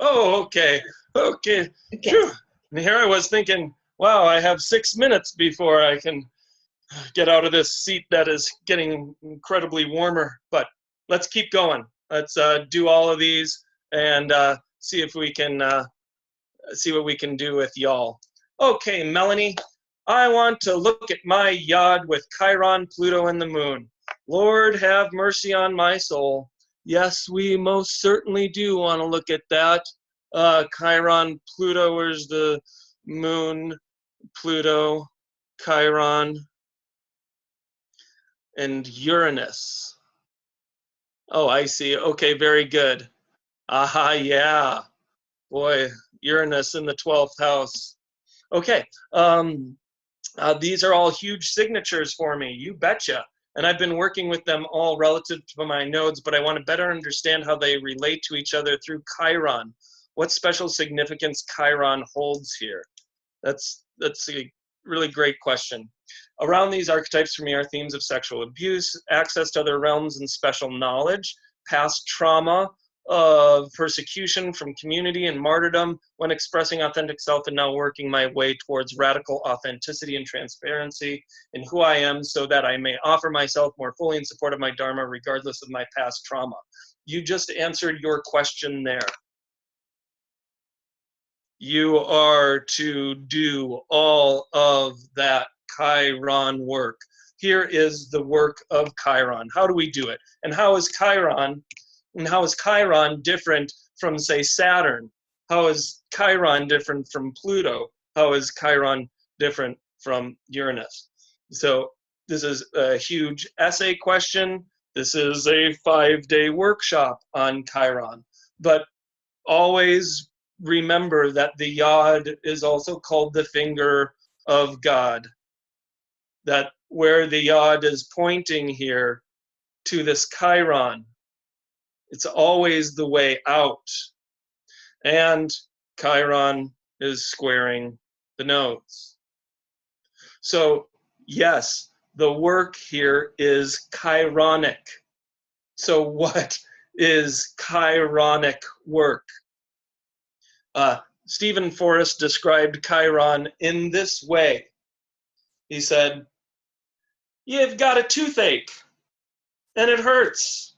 Oh, okay. Okay. Phew. And here I was thinking, wow, I have 6 minutes before I can get out of this seat that is getting incredibly warmer. But let's keep going. Let's do all of these and see if we can see what we can do with y'all. Okay, Melanie, I want to look at my Yod with Chiron, Pluto, and the Moon. Lord, have mercy on my soul. Yes, we most certainly do want to look at that. Chiron, Pluto, where's the Moon, Pluto, Chiron, and Uranus. Oh, I see. Okay, very good. Aha, yeah. Boy, Uranus in the 12th house. Okay, these are all huge signatures for me, you betcha. And I've been working with them all relative to my nodes, but I want to better understand how they relate to each other through Chiron. What special significance Chiron holds here? That's a really great question. Around these archetypes for me are themes of sexual abuse, access to other realms and special knowledge, past trauma, of persecution from community and martyrdom when expressing authentic self, and now working my way towards radical authenticity and transparency in who I am so that I may offer myself more fully in support of my Dharma regardless of my past trauma. You just answered your question there. You are to do all of that Chiron work. Here is the work of Chiron. How do we do it? And how is Chiron different from, say, Saturn? How is Chiron different from Pluto? How is Chiron different from Uranus? So this is a huge essay question. This is a 5-day workshop on Chiron. But always remember that the Yod is also called the finger of God. That where the Yod is pointing here to this Chiron, it's always the way out. And Chiron is squaring the nodes. So yes, the work here is chironic. So what is chironic work? Stephen Forrest described Chiron in this way. He said, "You've got a toothache and it hurts.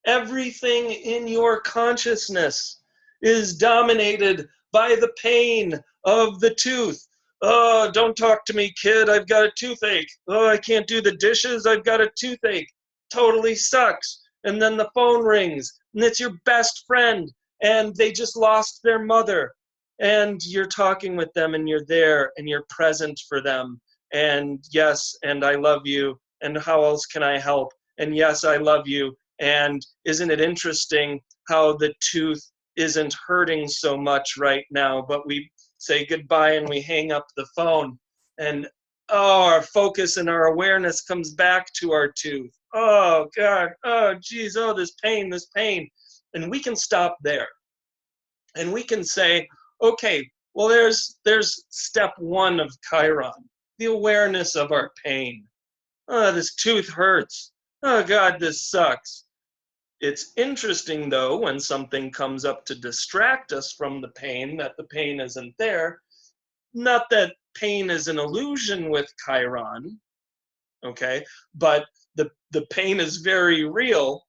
Everything in your consciousness is dominated by the pain of the tooth. Oh, don't talk to me, kid. I've got a toothache. Oh, I can't do the dishes. I've got a toothache. Totally sucks." And then the phone rings, and it's your best friend, and they just lost their mother. And you're talking with them, and you're there, and you're present for them. And yes, and I love you. And how else can I help? And yes, I love you. And isn't it interesting how the tooth isn't hurting so much right now, but we say goodbye and we hang up the phone. And oh, our focus and our awareness comes back to our tooth. Oh, God. Oh, geez. Oh, this pain, this pain. And we can stop there. And we can say, okay, well, there's step one of Chiron, the awareness of our pain. Oh, this tooth hurts. Oh, God, this sucks. It's interesting, though, when something comes up to distract us from the pain, that the pain isn't there. Not that pain is an illusion with Chiron, okay? But the pain is very real.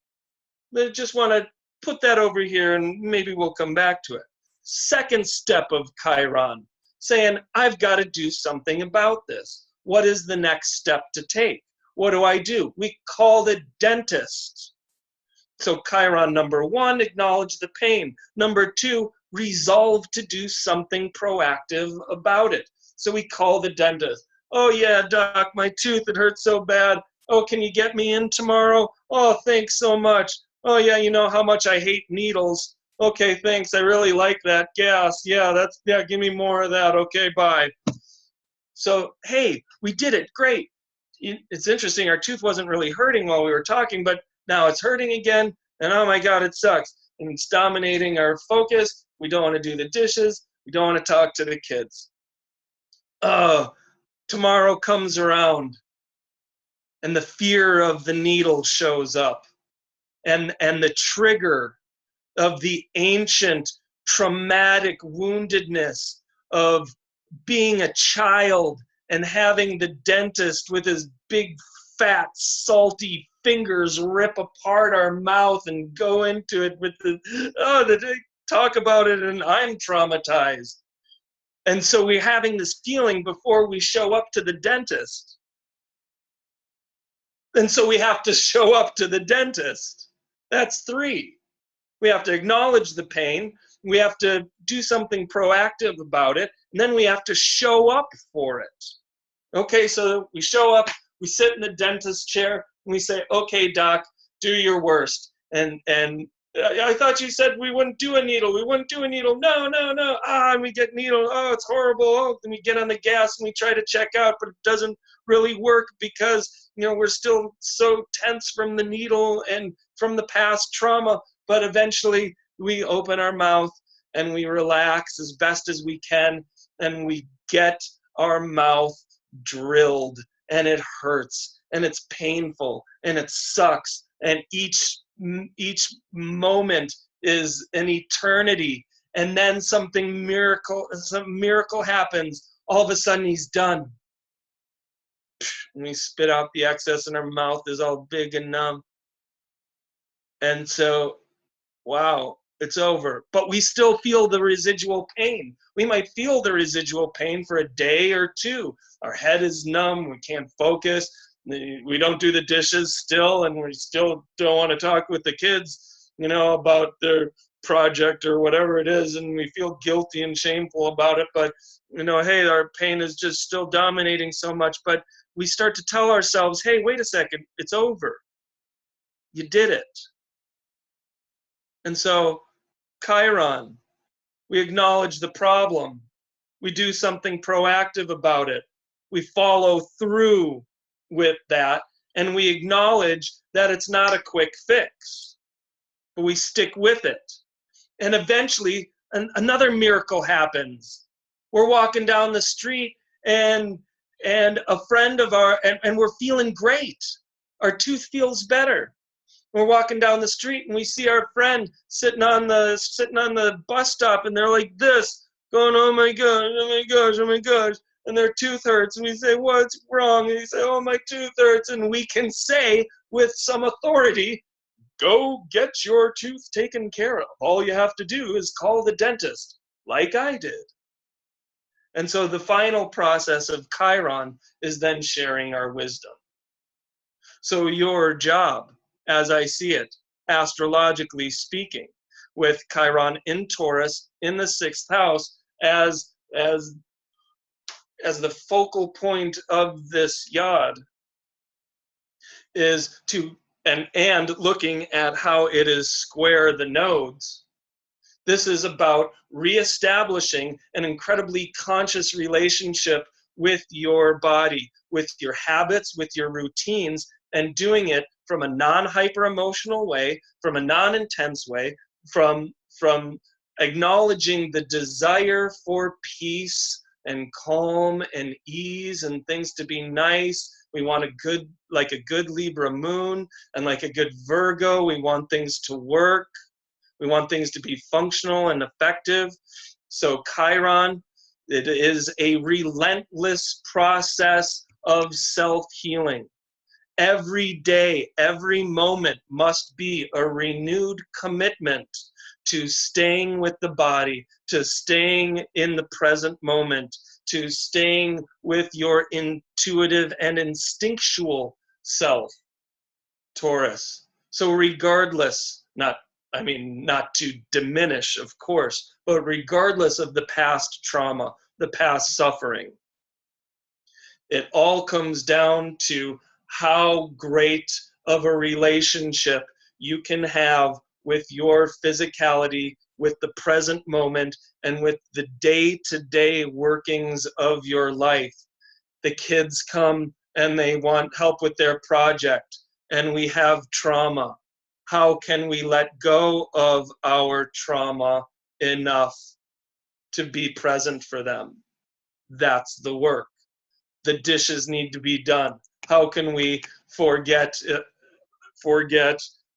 I just want to put that over here, and maybe we'll come back to it. Second step of Chiron, saying, I've got to do something about this. What is the next step to take? What do? We call the dentist. So Chiron number one, acknowledge the pain. Number two, resolve to do something proactive about it. So we call the dentist. Oh yeah, doc, my tooth, it hurts so bad. Oh, can you get me in tomorrow? Oh, thanks so much. Oh yeah, you know how much I hate needles. Okay, thanks, I really like that gas. Yeah, give me more of that. Okay, bye. So, hey, we did it, great. It's interesting, our tooth wasn't really hurting while we were talking, but now it's hurting again, and oh my God, it sucks. And it's dominating our focus. We don't want to do the dishes. We don't want to talk to the kids. Oh, tomorrow comes around, and the fear of the needle shows up, and the trigger of the ancient traumatic woundedness of being a child and having the dentist with his big, fat, salty fingers rip apart our mouth and go into it with they talk about it, and I'm traumatized. And so we're having this feeling before we show up to the dentist. And so we have to show up to the dentist. That's three. We have to acknowledge the pain. We have to do something proactive about it. And then we have to show up for it. Okay, so we show up, we sit in the dentist chair, and we say, okay, doc, do your worst. And I thought you said we wouldn't do a needle. We wouldn't do a needle. No. And we get needle. Oh, it's horrible. Oh, then we get on the gas and we try to check out, but it doesn't really work because, we're still so tense from the needle and from the past trauma. But eventually we open our mouth and we relax as best as we can, and we get our mouth drilled, and it hurts, and it's painful, and it sucks, and each moment is an eternity. And then some miracle happens. All of a sudden he's done. And we spit out the excess, and our mouth is all big and numb. And so, wow, it's over. But we still feel the residual pain. We might feel the residual pain for a day or two. Our head is numb. We can't focus. We don't do the dishes still, and we still don't want to talk with the kids, about their project or whatever it is, and we feel guilty and shameful about it. But, hey, our pain is just still dominating so much. But we start to tell ourselves, hey, wait a second, it's over. You did it. And so, Chiron, we acknowledge the problem. We do something proactive about it. We follow through with that, and we acknowledge that it's not a quick fix, but we stick with it. And eventually, another miracle happens. We're walking down the street, and a friend of ours, and we're feeling great. Our tooth feels better. We're walking down the street, and we see our friend sitting on the bus stop, and they're like this, going, oh my gosh, oh my gosh, oh my gosh, and their tooth hurts. And we say, what's wrong? And he say, oh, my tooth hurts. And we can say with some authority, go get your tooth taken care of. All you have to do is call the dentist, like I did. And so the final process of Chiron is then sharing our wisdom. So your job, as I see it, astrologically speaking, with Chiron in Taurus in the 6th house as the focal point of this yod, is to and looking at how it is square the nodes. This is about reestablishing an incredibly conscious relationship with your body, with your habits, with your routines, and doing it from a non-hyper emotional way, from a non-intense way, from acknowledging the desire for peace and calm and ease and things to be nice. We want a good Libra moon, and like a good Virgo, we want things to work. We want things to be functional and effective. So Chiron, it is a relentless process of self-healing. Every day, every moment must be a renewed commitment to staying with the body, to staying in the present moment, to staying with your intuitive and instinctual self, Taurus. So regardless, not to diminish, of course, but regardless of the past trauma, the past suffering, it all comes down to how great of a relationship you can have with your physicality, with the present moment, and with the day-to-day workings of your life. The kids come and they want help with their project, and we have trauma. How can we let go of our trauma enough to be present for them? That's the work. The dishes need to be done. How can we forget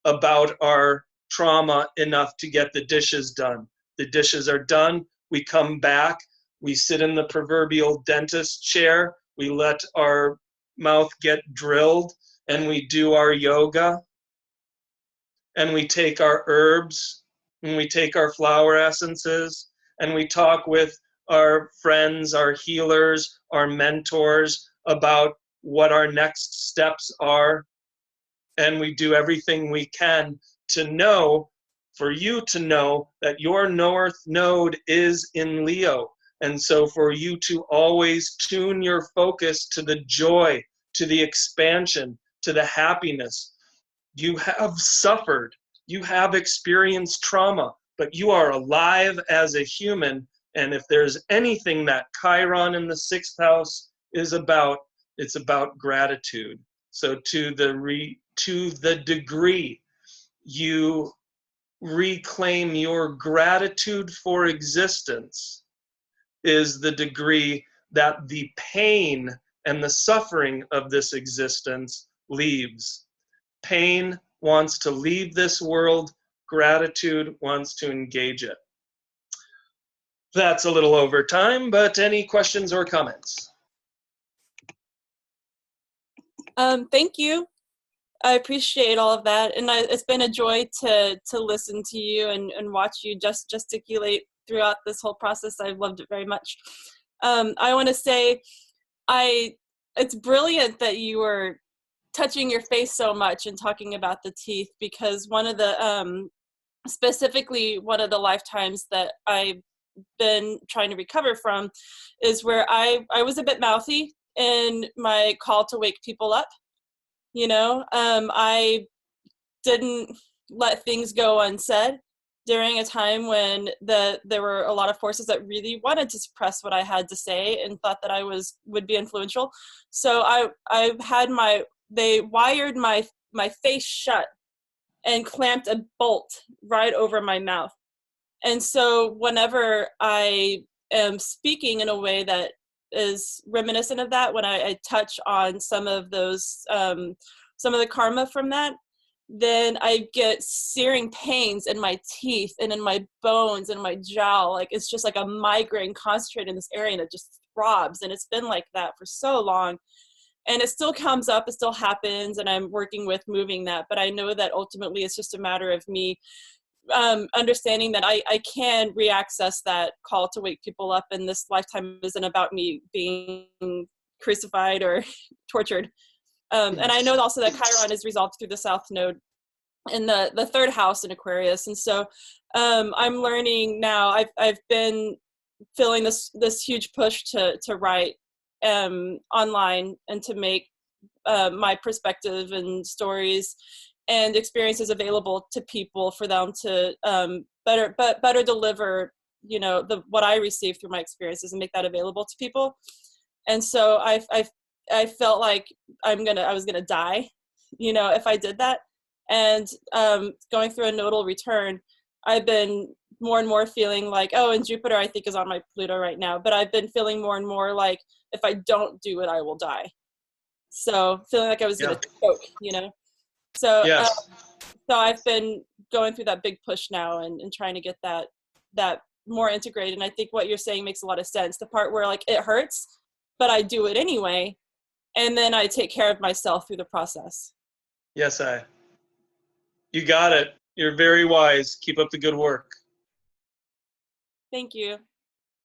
about our trauma enough to get the dishes done? The dishes are done. We come back. We sit in the proverbial dentist chair. We let our mouth get drilled, and we do our yoga. And we take our herbs, and we take our flower essences, and we talk with our friends, our healers, our mentors about what our next steps are. And we do everything we can to know, for you to know that your North Node is in Leo. And so for you to always tune your focus to the joy, to the expansion, to the happiness. You have suffered, you have experienced trauma, but you are alive as a human. And if there's anything that Chiron in the 6th house is about, it's about gratitude. So to the degree you reclaim your gratitude for existence is the degree that the pain and the suffering of this existence leaves. Pain wants to leave this world, gratitude wants to engage it. That's a little over time, but any questions or comments? Thank you. I appreciate all of that, and it's been a joy to listen to you and watch you just gesticulate throughout this whole process. I've loved it very much. I want to say, it's brilliant that you were touching your face so much and talking about the teeth, because one of the specifically one of the lifetimes that I've been trying to recover from is where I was a bit mouthy in my call to wake people up. You know, I didn't let things go unsaid during a time when there were a lot of forces that really wanted to suppress what I had to say and thought that I would be influential. So I've had they wired my face shut and clamped a bolt right over my mouth. And so whenever I am speaking in a way that is reminiscent of that, when I touch on some of those, some of the karma from that, then I get searing pains in my teeth and in my bones and my jowl. Like, it's just like a migraine concentrated in this area, and it just throbs. And it's been like that for so long. And it still comes up, it still happens, and I'm working with moving that. But I know that ultimately it's just a matter of me understanding that I can reaccess that call to wake people up, and this lifetime isn't about me being crucified or tortured. And I know also that Chiron is resolved through the South Node in the third house in Aquarius. And so I'm learning now, I've been feeling this huge push to write online and to make my perspective and stories and experiences available to people for them to better deliver, you know, what I received through my experiences and make that available to people. And so I felt like I was gonna die, you know, if I did that. And going through a nodal return, I've been more and more feeling like, oh, and Jupiter I think is on my Pluto right now, but I've been feeling more and more like, if I don't do it, I will die. So feeling like I was gonna choke, you know. So Yes. So I've been going through that big push now and trying to get that more integrated. And I think what you're saying makes a lot of sense. The part where like it hurts, but I do it anyway, and then I take care of myself through the process. Yes, you got it. You're very wise. Keep up the good work. Thank you.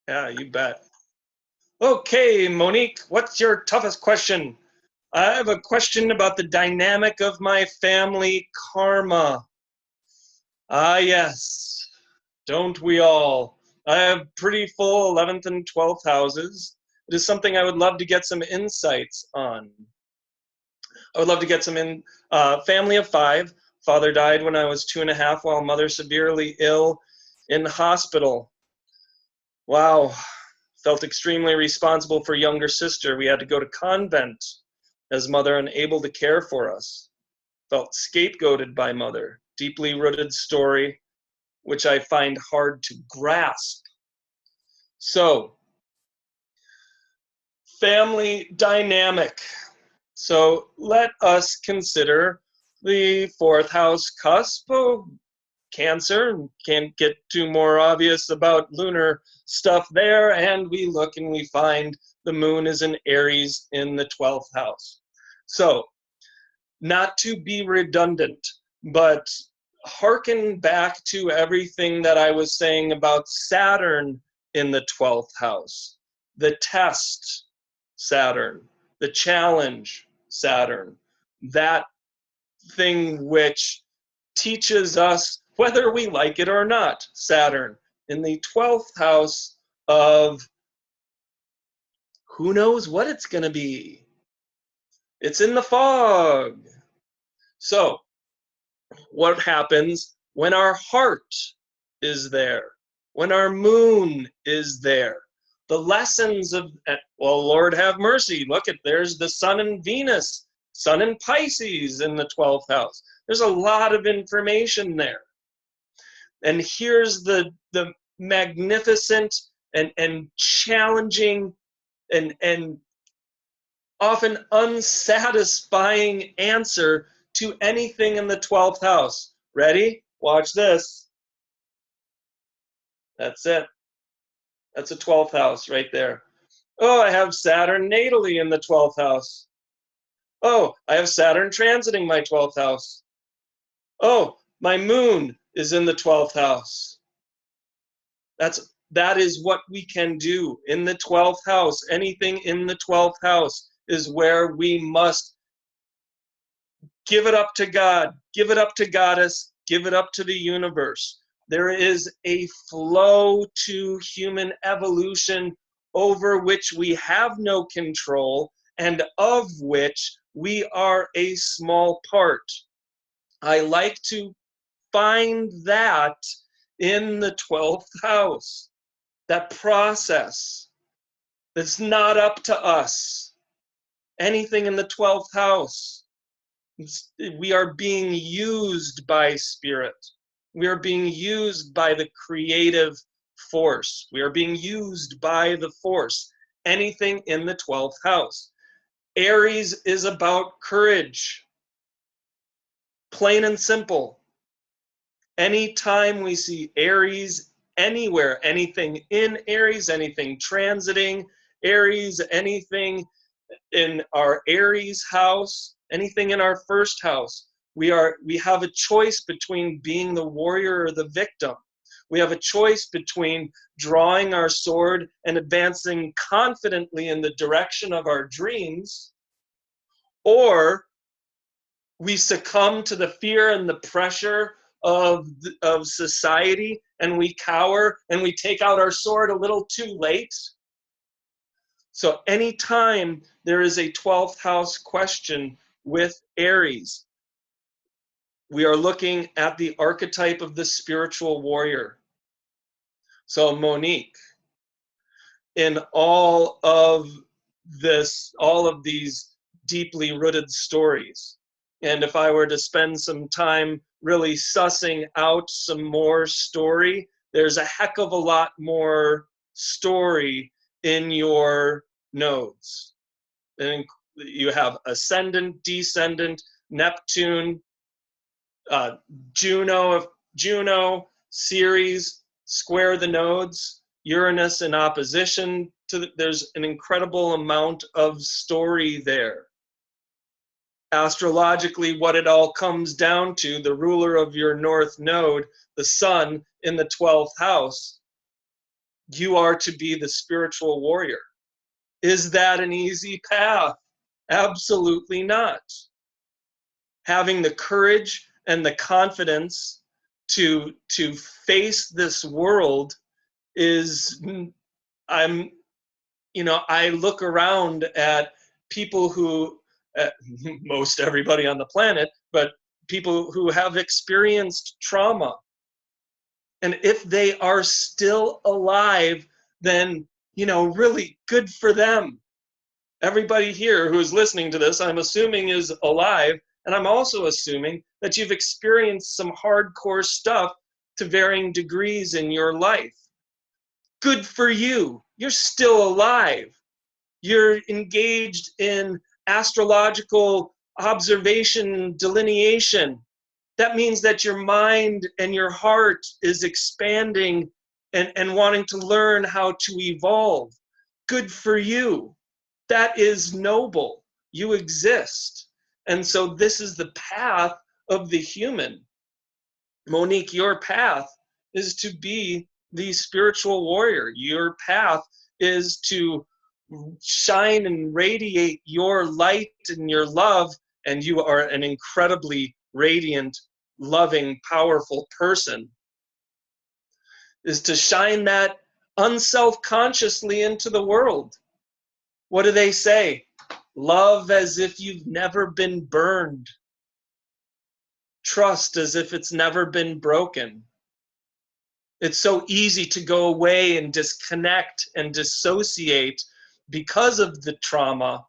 Yeah, you bet. Okay, Monique, what's your toughest question? I have a question about the dynamic of my family karma. Ah, yes. Don't we all? I have pretty full 11th and 12th houses. It is something I would love to get some insights on. I would love to get some family of 5. Father died when I was 2.5 while mother severely ill in hospital. Wow. Felt extremely responsible for younger sister. We had to go to convent as mother unable to care for us. Felt scapegoated by mother. Deeply rooted story, which I find hard to grasp. So, family dynamic. So let us consider the 4th house cusp of Cancer. Can't get too more obvious about lunar stuff there. And we look and we find the moon is in Aries in the 12th house. So, not to be redundant, but hearken back to everything that I was saying about Saturn in the 12th house. The test, Saturn. The challenge, Saturn. That thing which teaches us whether we like it or not, Saturn. In the 12th house of who knows what it's going to be. It's in the fog. So, what happens when our heart is there? When our moon is there? The lessons of, well, Lord have mercy. Look, there's the sun and Venus, sun and Pisces in the 12th house. There's a lot of information there. And here's the magnificent and challenging and often unsatisfying answer to anything in the 12th house. Ready? Watch this. That's it. That's a 12th house right there. Oh, I have Saturn natally in the 12th house. Oh, I have Saturn transiting my 12th house. Oh, my moon is in the 12th house. That is what we can do in the 12th house. Anything in the 12th house is where we must give it up to God, give it up to Goddess, give it up to the universe. There is a flow to human evolution over which we have no control and of which we are a small part. I like to find that in the 12th house, that process that's not up to us. Anything in the 12th house, we are being used by spirit. We are being used by the creative force. We are being used by the force. Anything in the 12th house. Aries is about courage. Plain and simple. Anytime we see Aries anywhere, anything in Aries, anything transiting Aries, anything in our Aries house, anything in our first house, we have a choice between being the warrior or the victim. We have a choice between drawing our sword and advancing confidently in the direction of our dreams, or we succumb to the fear and the pressure of society, and we cower and we take out our sword a little too late. So anytime there is a 12th house question with Aries, we are looking at the archetype of the spiritual warrior. So Monique, in all of these deeply rooted stories, and if I were to spend some time really sussing out some more story, there's a heck of a lot more story in your nodes. And you have ascendant, descendant, Neptune, Juno, Ceres, square the nodes, Uranus in opposition to there's an incredible amount of story there. Astrologically, what it all comes down to, the ruler of your north node, the sun in the 12th house, you are to be the spiritual warrior. Is that an easy path? Absolutely not. Having the courage and the confidence to face this world is, I look around at people who, most everybody on the planet, but people who have experienced trauma. And if they are still alive, then, really good for them. Everybody here who is listening to this, I'm assuming is alive, and I'm also assuming that you've experienced some hardcore stuff to varying degrees in your life. Good for you. You're still alive. You're engaged in astrological observation, delineation. That means that your mind and your heart is expanding and wanting to learn how to evolve. Good for you. That is noble. You exist. And so this is the path of the human. Monique, your path is to be the spiritual warrior. Your path is to shine and radiate your light and your love, and you are an incredibly radiant, loving, powerful person, is to shine that unself-consciously into the world. What do they say? Love as if you've never been burned. Trust as if it's never been broken. It's so easy to go away and disconnect and dissociate because of the trauma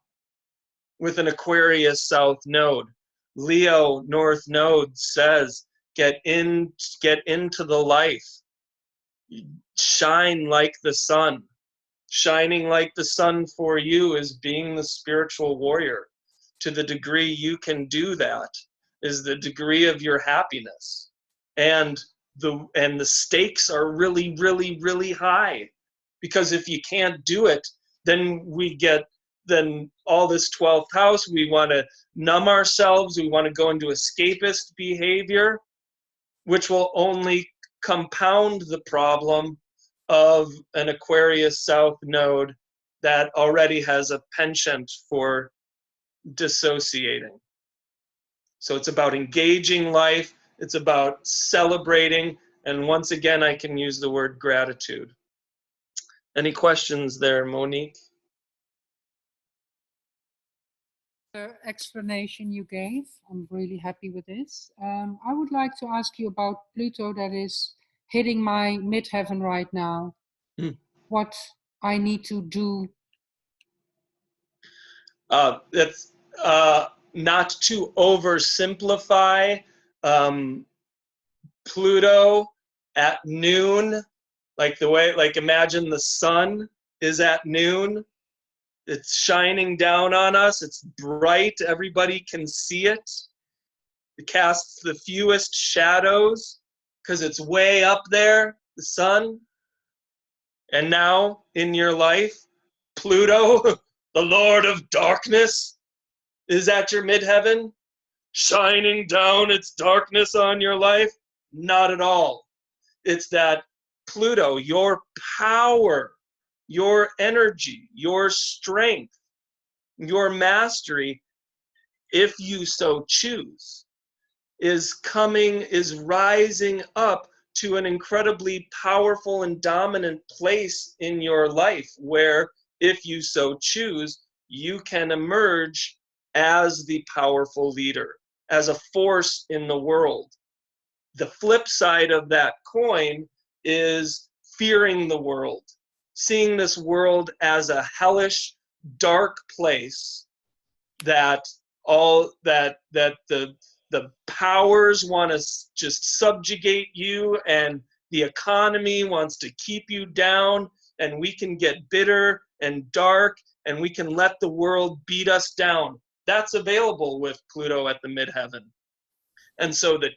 with an Aquarius South Node. Leo North Node says, get into the life. Shine like the sun. Shining like the sun for you is being the spiritual warrior. To the degree you can do that is the degree of your happiness. And the stakes are really, really, really high. Because if you can't do it, then then all this 12th house, we want to numb ourselves, we want to go into escapist behavior, which will only compound the problem of an Aquarius South node that already has a penchant for dissociating. So it's about engaging life, it's about celebrating, and once again, I can use the word gratitude. Any questions there, Monique? The explanation you gave, I'm really happy with this. I would like to ask you about Pluto that is hitting my midheaven right now. What I need to do. That's not to oversimplify. Pluto at noon, like imagine the sun is at noon. It's shining down on us. It's bright. Everybody can see it. It casts the fewest shadows because it's way up there, the sun. And now in your life, Pluto, the Lord of Darkness, is at your midheaven, shining down its darkness on your life. Not at all. It's that Pluto, your power, your energy, your strength, your mastery, if you so choose, is rising up to an incredibly powerful and dominant place in your life where, if you so choose, you can emerge as the powerful leader, as a force in the world. The flip side of that coin is fearing the world, seeing this world as a hellish, dark place that the powers want to just subjugate you, and the economy wants to keep you down, and we can get bitter and dark, and we can let the world beat us down. That's available with Pluto at the midheaven. And so the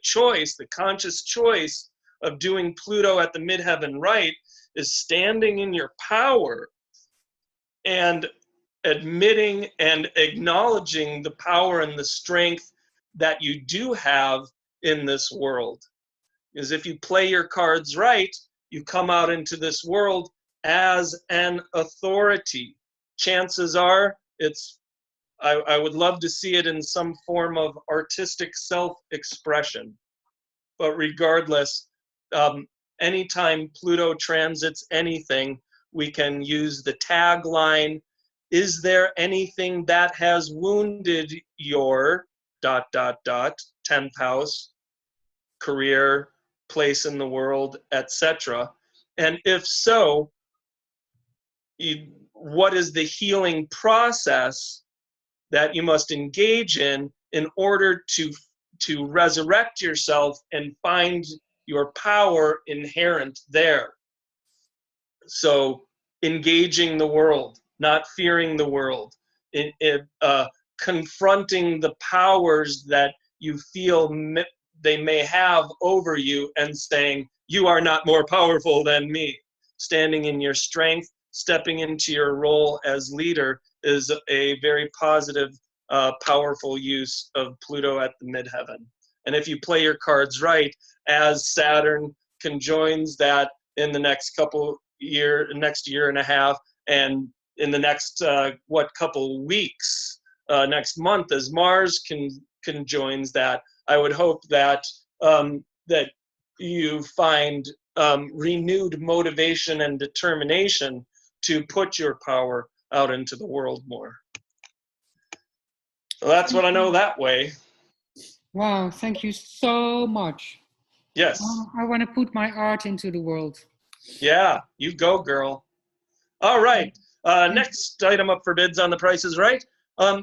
conscious choice of doing Pluto at the midheaven right is standing in your power and admitting and acknowledging the power and the strength that you do have in this world. Because if you play your cards right, you come out into this world as an authority. Chances are I would love to see it in some form of artistic self-expression. But regardless, anytime Pluto transits anything, we can use the tagline, is there anything that has wounded your ... 10th house, career, place in the world, etc. And if so, what is the healing process that you must engage in order to resurrect yourself and find your power inherent there? So engaging the world, not fearing the world, confronting the powers that you feel they may have over you and saying, you are not more powerful than me. Standing in your strength, stepping into your role as leader is a very positive, powerful use of Pluto at the midheaven. And if you play your cards right, as Saturn conjoins that in the next next year and a half, and in the next couple weeks, next month, as Mars conjoins that, I would hope that that you find renewed motivation and determination to put your power out into the world more. So that's what I know that way. Wow, thank you so much. Yes. I want to put my art into the world. Yeah, you go, girl. All right. Next item up for bids on The Price is Right.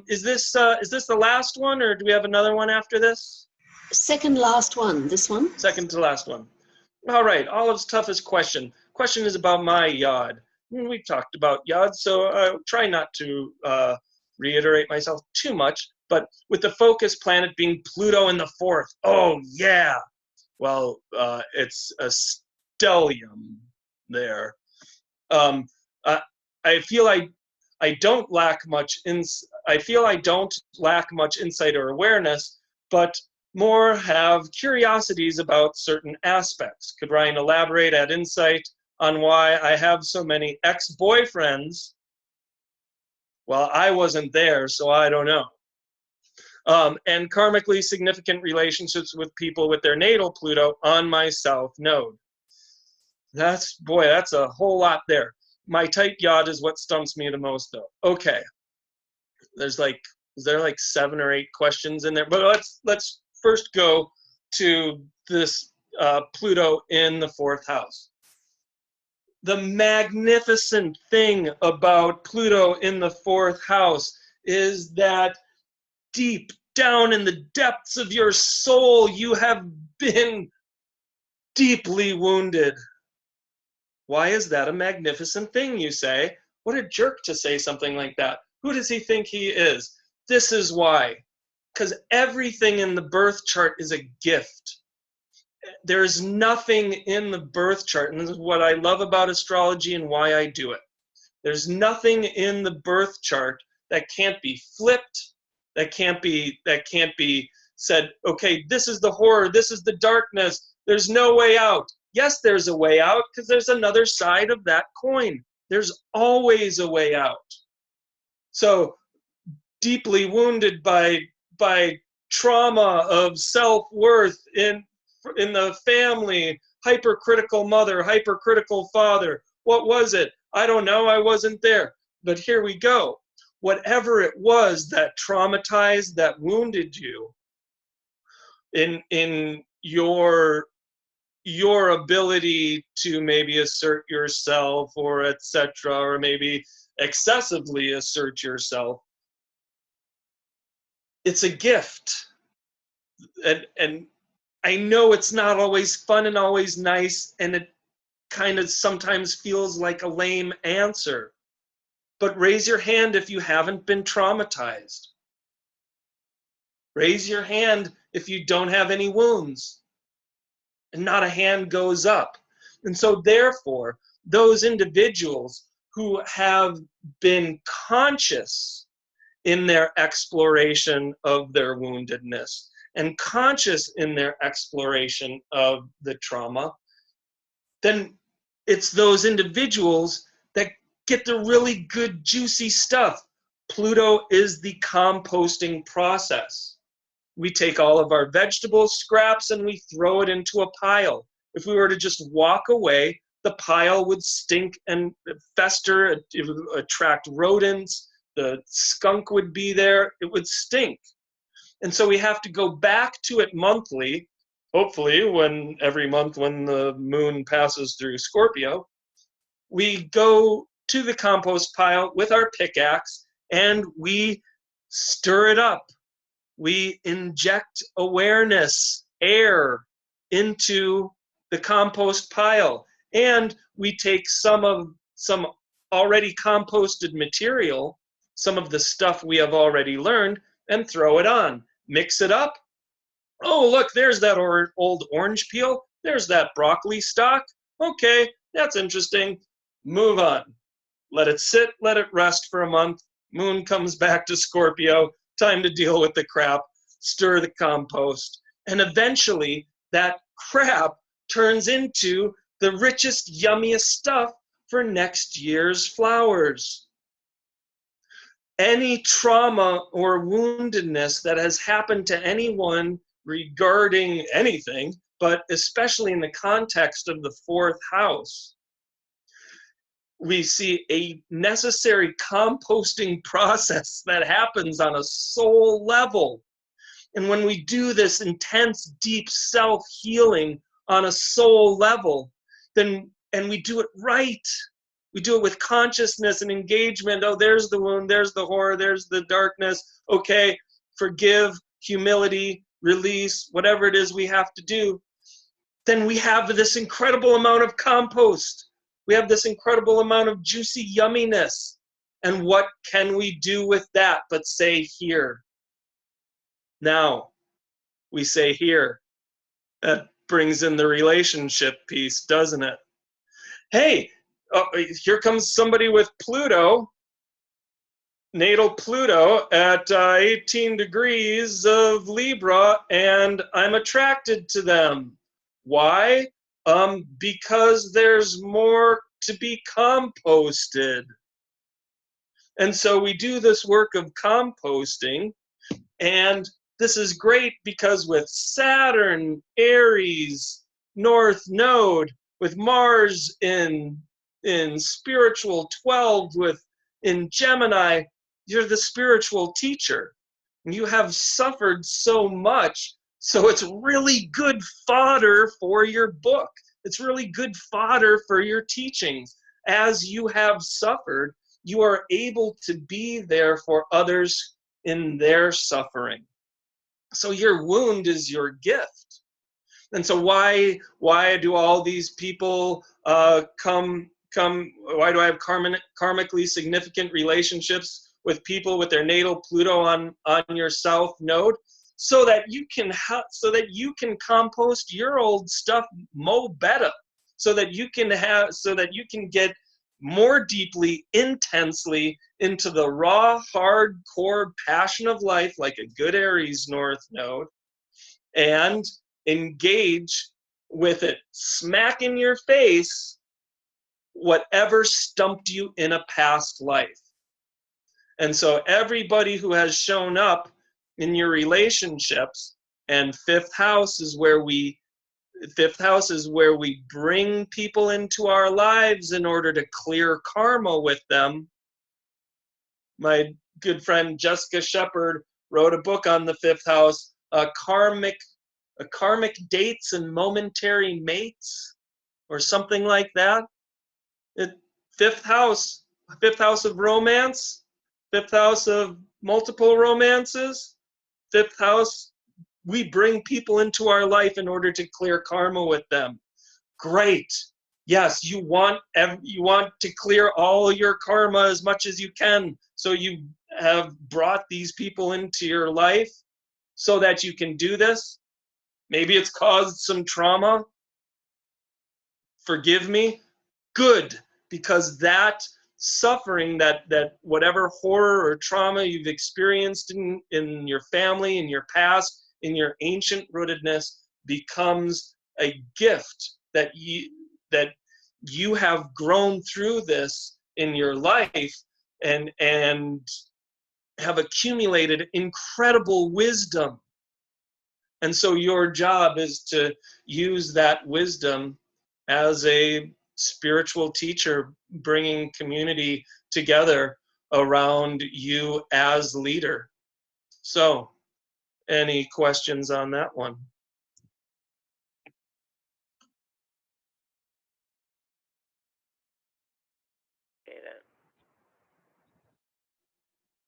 Is this the last one, or do we have another one after this? Second last one, this one. Second to last one. All right, Olive's toughest question. Question is about my yod. We talked about Yods, so I'll try not to reiterate myself too much, but with the focus planet being Pluto in the 4th, oh yeah, well, it's a stellium there. I feel I don't lack much insight or awareness, but more have curiosities about certain aspects. Could Ryan elaborate, add insight on why I have so many ex-boyfriends? Well, I wasn't there, so I don't know. And karmically significant relationships with people with their natal Pluto on my south node. That's a whole lot there. My type Yod is what stumps me the most, though. Okay, is there like 7 or 8 questions in there? But let's first go to this Pluto in the 4th house. The magnificent thing about Pluto in the 4th house is that deep down in the depths of your soul, you have been deeply wounded. Why is that a magnificent thing, you say? What a jerk to say something like that. Who does he think he is? This is why. Because everything in the birth chart is a gift. There's nothing in the birth chart, and this is what I love about astrology and why I do it. There's nothing in the birth chart that can't be flipped, that can't be said, okay, this is the horror, this is the darkness, there's no way out. Yes, there's a way out, because there's another side of that coin. There's always a way out. So, deeply wounded by trauma of self-worth in the family, hypercritical mother, hypercritical father. What was it? I don't know, I wasn't there. But here we go. Whatever it was that traumatized, that wounded you, in your ability to maybe assert yourself or etc., or maybe excessively assert yourself, it's a gift. And I know it's not always fun and always nice, and it kind of sometimes feels like a lame answer. But raise your hand if you haven't been traumatized. Raise your hand if you don't have any wounds. And not a hand goes up. And so therefore, those individuals who have been conscious in their exploration of their woundedness and conscious in their exploration of the trauma, then it's those individuals that get the really good juicy stuff. Pluto is the composting process. We take all of our vegetable scraps and we throw it into a pile. If we were to just walk away, the pile would stink and fester, it would attract rodents, the skunk would be there, it would stink. And so we have to go back to it monthly, hopefully every month when the moon passes through Scorpio. We go to the compost pile with our pickaxe and we stir it up. We inject awareness, air, into the compost pile, and we take some already composted material, some of the stuff we have already learned, and throw it on. Mix it up. Oh, look, there's that old orange peel. There's that broccoli stalk. Okay, that's interesting. Move on. Let it sit, let it rest for a month. Moon comes back to Scorpio. Time to deal with the crap. Stir the compost. And eventually, that crap turns into the richest, yummiest stuff for next year's flowers. Any trauma or woundedness that has happened to anyone regarding anything, but especially in the context of the 4th house, we see a necessary composting process that happens on a soul level. And when we do this intense, deep self-healing on a soul level, and we do it right, we do it with consciousness and engagement. Oh, there's the wound, there's the horror, there's the darkness. Okay, forgive, humility, release, whatever it is we have to do. Then we have this incredible amount of compost. We have this incredible amount of juicy yumminess. And what can we do with that but say here? Now, we say here. That brings in the relationship piece, doesn't it? Hey, here comes somebody with Pluto, natal Pluto at 18 degrees of Libra, and I'm attracted to them. Why? Because there's more to be composted. And so we do this work of composting, and this is great because with Saturn, Aries, North Node, with Mars in spiritual 12, in Gemini, you're the spiritual teacher. And you have suffered so much, so it's really good fodder for your book. It's really good fodder for your teachings. As you have suffered, you are able to be there for others in their suffering. So your wound is your gift. And so why do all these people come? Why do I have karmically significant relationships with people with their natal Pluto on your south node? So that you can compost your old stuff mo better. So that you can get more deeply, intensely into the raw, hardcore passion of life, like a good Aries North Node, and engage with it smack in your face whatever stumped you in a past life. And so everybody who has shown up in your relationships, and fifth house is where we bring people into our lives in order to clear karma with them. My good friend Jessica Shepard wrote a book on the fifth house, karmic dates and momentary mates, or something like that. Fifth house of romance, fifth house of multiple romances, fifth house, we bring people into our life in order to clear karma with them. Great. Yes, you want to clear all your karma as much as you can. So you have brought these people into your life so that you can do this. Maybe it's caused some trauma. Forgive me. Good, because that suffering, that whatever horror or trauma you've experienced in your family, in your past, in your ancient rootedness, becomes a gift that you have grown through this in your life and have accumulated incredible wisdom. And so your job is to use that wisdom as a spiritual teacher, bringing community together around you as leader. So, any questions on that one?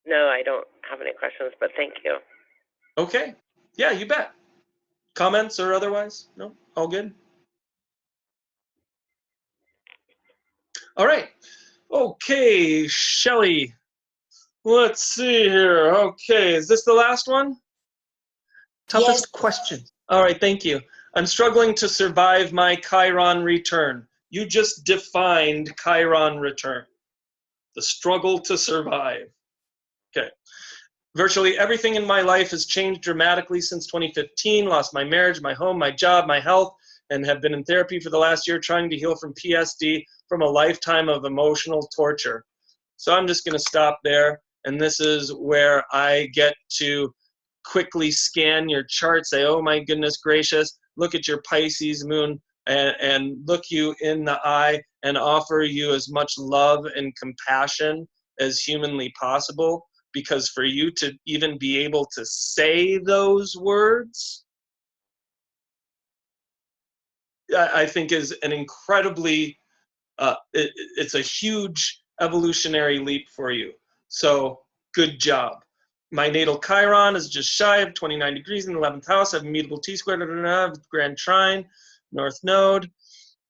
No, I don't have any questions, but thank you. Okay. Yeah, you bet. Comments or otherwise? No? All good? All right. Okay, Shelley. Let's see here. Okay, is this the last one? Toughest Yes. question. All right, thank you. I'm struggling to survive my Chiron return. You just defined Chiron return. The struggle to survive. Okay. Virtually everything in my life has changed dramatically since 2015. Lost my marriage, my home, my job, my health, and have been in therapy for the last year trying to heal from PSD from a lifetime of emotional torture. So I'm just going to stop there. And this is where I get to quickly scan your chart, say, oh my goodness gracious, look at your Pisces moon and look you in the eye and offer you as much love and compassion as humanly possible. Because for you to even be able to say those words, I think is an incredibly, it's a huge evolutionary leap for you. So good job. My natal Chiron is just shy of 29 degrees in the 11th house. I have immutable T-square, grand trine, North Node.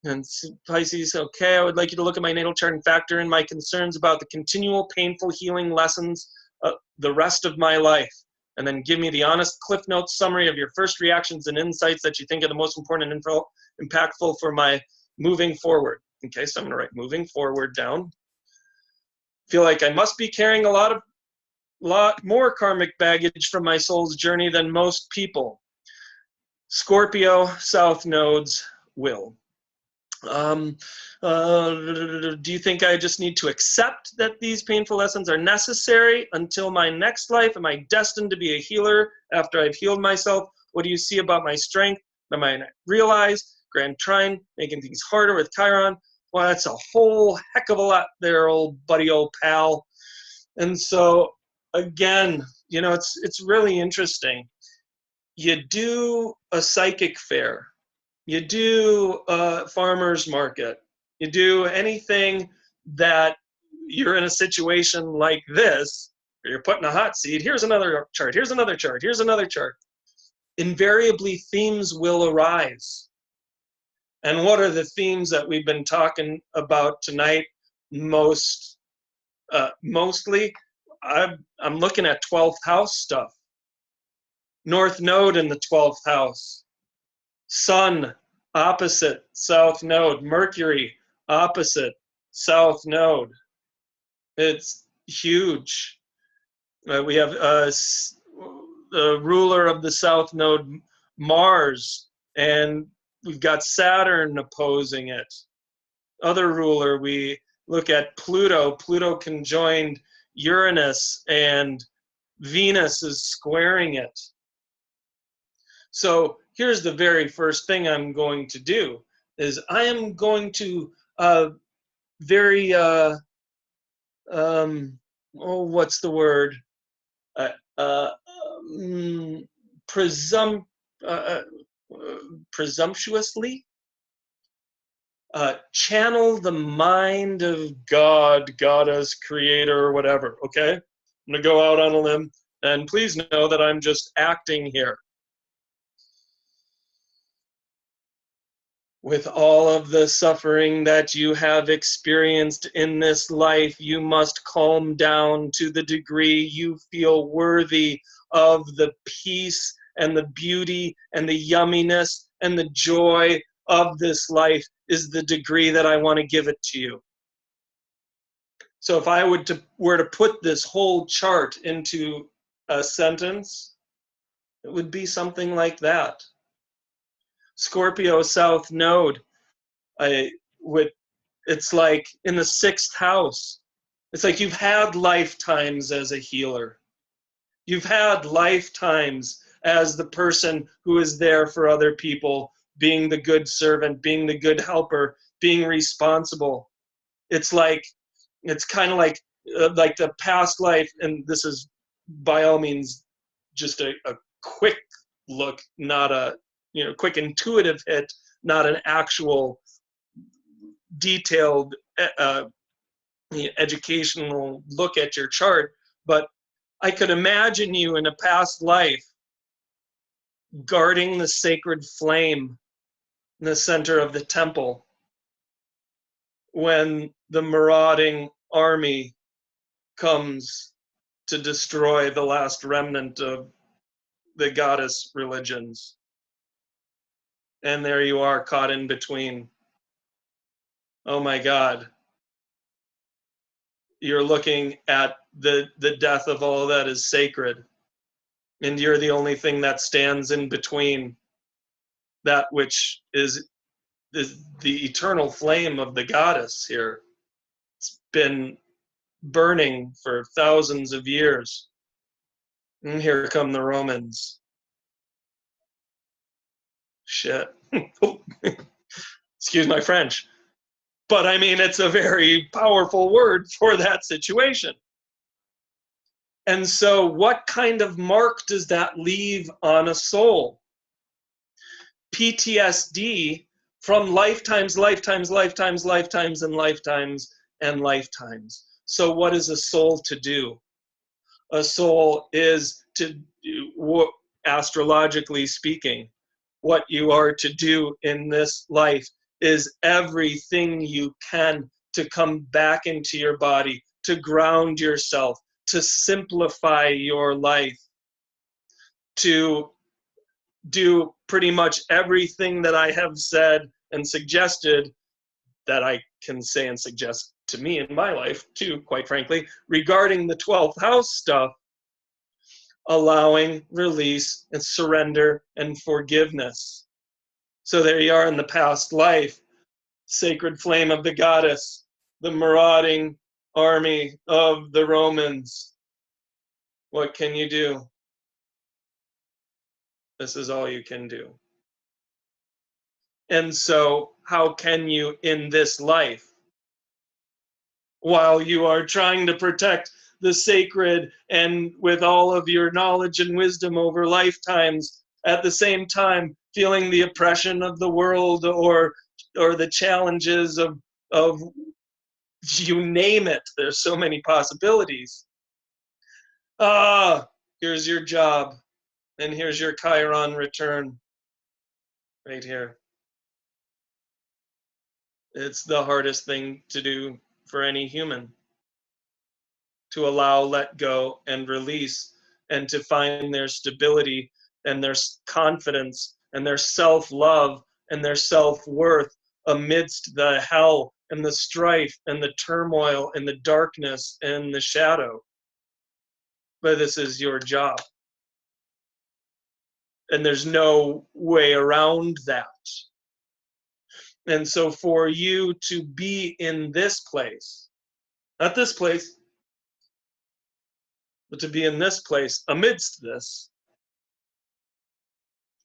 And Pisces, okay, I would like you to look at my natal chart and factor in my concerns about the continual painful healing lessons the rest of my life. And then give me the honest Cliff Notes summary of your first reactions and insights that you think are the most important and impactful for my moving forward. Okay, so I'm going to write moving forward down. Feel like I must be carrying a lot more karmic baggage from my soul's journey than most people. Scorpio, South Nodes, will. Do you think I just need to accept that these painful lessons are necessary until my next life? Am I destined to be a healer after I've healed myself? What do you see about my strength? Am I realized? Grand Trine, making things harder with Chiron. Well, that's a whole heck of a lot there, old buddy, old pal. And so, again, you know, it's really interesting. You do a psychic fair. You do a farmer's market. You do anything that you're in a situation like this, where you're put in a hot seat. Here's another chart. Here's another chart. Here's another chart. Invariably, themes will arise. And what are the themes that we've been talking about tonight? Mostly, I'm looking at 12th house stuff. North Node in the 12th house. Sun, opposite South Node. Mercury, opposite South Node. It's huge. We have the ruler of the South Node, Mars, and we've got Saturn opposing it. Other ruler, we look at Pluto. Pluto conjoined Uranus, and Venus is squaring it. So here's the very first thing I'm going to do, is I am going to what's the word? Presumptuously channel the mind of God, Goddess, Creator, or whatever, okay? I'm gonna go out on a limb, and please know that I'm just acting here. With all of the suffering that you have experienced in this life, you must calm down to the degree you feel worthy of the peace and the beauty and the yumminess and the joy of this life is the degree that I want to give it to you. So if I were to put this whole chart into a sentence, it would be something like that. Scorpio South Node, it's like in the 6th house. It's like you've had lifetimes as a healer. You've had lifetimes as the person who is there for other people, being the good servant, being the good helper, being responsible. It's kind of like the past life, and this is by all means just a quick look, not a quick intuitive hit, not an actual detailed educational look at your chart, but I could imagine you in a past life guarding the sacred flame in the center of the temple when the marauding army comes to destroy the last remnant of the goddess religions. And there you are, caught in between. Oh my God. You're looking at the death of all that is sacred. And you're the only thing that stands in between that which is the eternal flame of the goddess here. It's been burning for thousands of years. And here come the Romans. Shit. Excuse my French. But I mean, it's a very powerful word for that situation. And so what kind of mark does that leave on a soul? PTSD from lifetimes, lifetimes, lifetimes, lifetimes, and lifetimes, and lifetimes. So what is a soul to do? A soul is to do, astrologically speaking, what you are to do in this life is everything you can to come back into your body, to ground yourself, to simplify your life, to do pretty much everything that I have said and suggested that I can say and suggest to me in my life too, quite frankly, regarding the 12th house stuff, allowing, release, and surrender and forgiveness. So there you are in the past life, sacred flame of the goddess, the marauding army of the Romans. What can you do? This is all you can do. And so how can you in this life, while you are trying to protect the sacred and with all of your knowledge and wisdom over lifetimes, at the same time feeling the oppression of the world or the challenges of you name it, there's so many possibilities. Here's your job, and here's your Chiron return right here. It's the hardest thing to do for any human, to allow, let go, and release, and to find their stability and their confidence and their self-love and their self-worth amidst the hell and the strife and the turmoil and the darkness and the shadow. But this is your job. And there's no way around that. And so for you to be in this place, not this place, but to be in this place amidst this,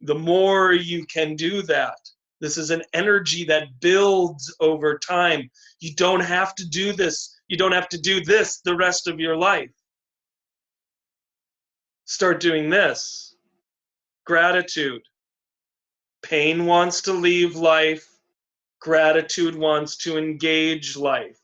the more you can do that. This is an energy that builds over time. You don't have to do this. You don't have to do this the rest of your life. Start doing this. Gratitude. Pain wants to leave life. Gratitude wants to engage life.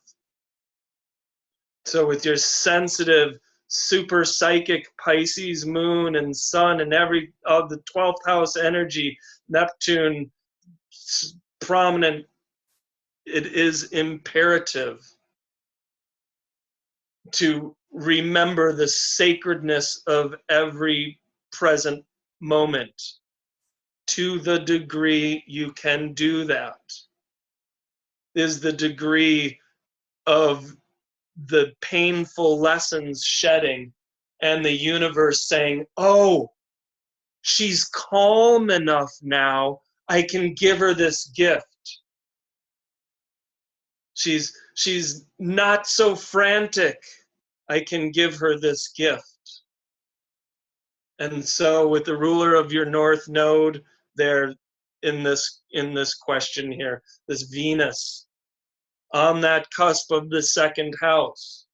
So with your sensitive, super psychic Pisces moon and sun and every of the 12th house energy, Neptune prominent, it is imperative to remember the sacredness of every present moment. To the degree you can do that is the degree of the painful lessons shedding and the universe saying, oh, she's calm enough now, I can give her this gift. She's not so frantic, I can give her this gift. And so with the ruler of your north node there in this question here, this Venus on that cusp of the second house,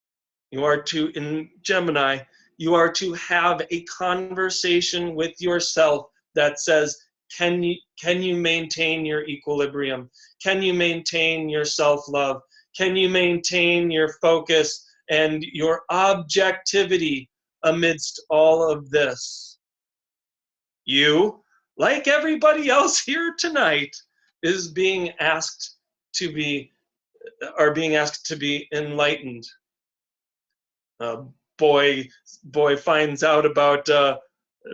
you are to, in Gemini, you are to have a conversation with yourself that says, can you maintain your equilibrium? Can you maintain your self-love? Can you maintain your focus and your objectivity amidst all of this? You, like everybody else here tonight, are being asked to be enlightened. Boy finds out about,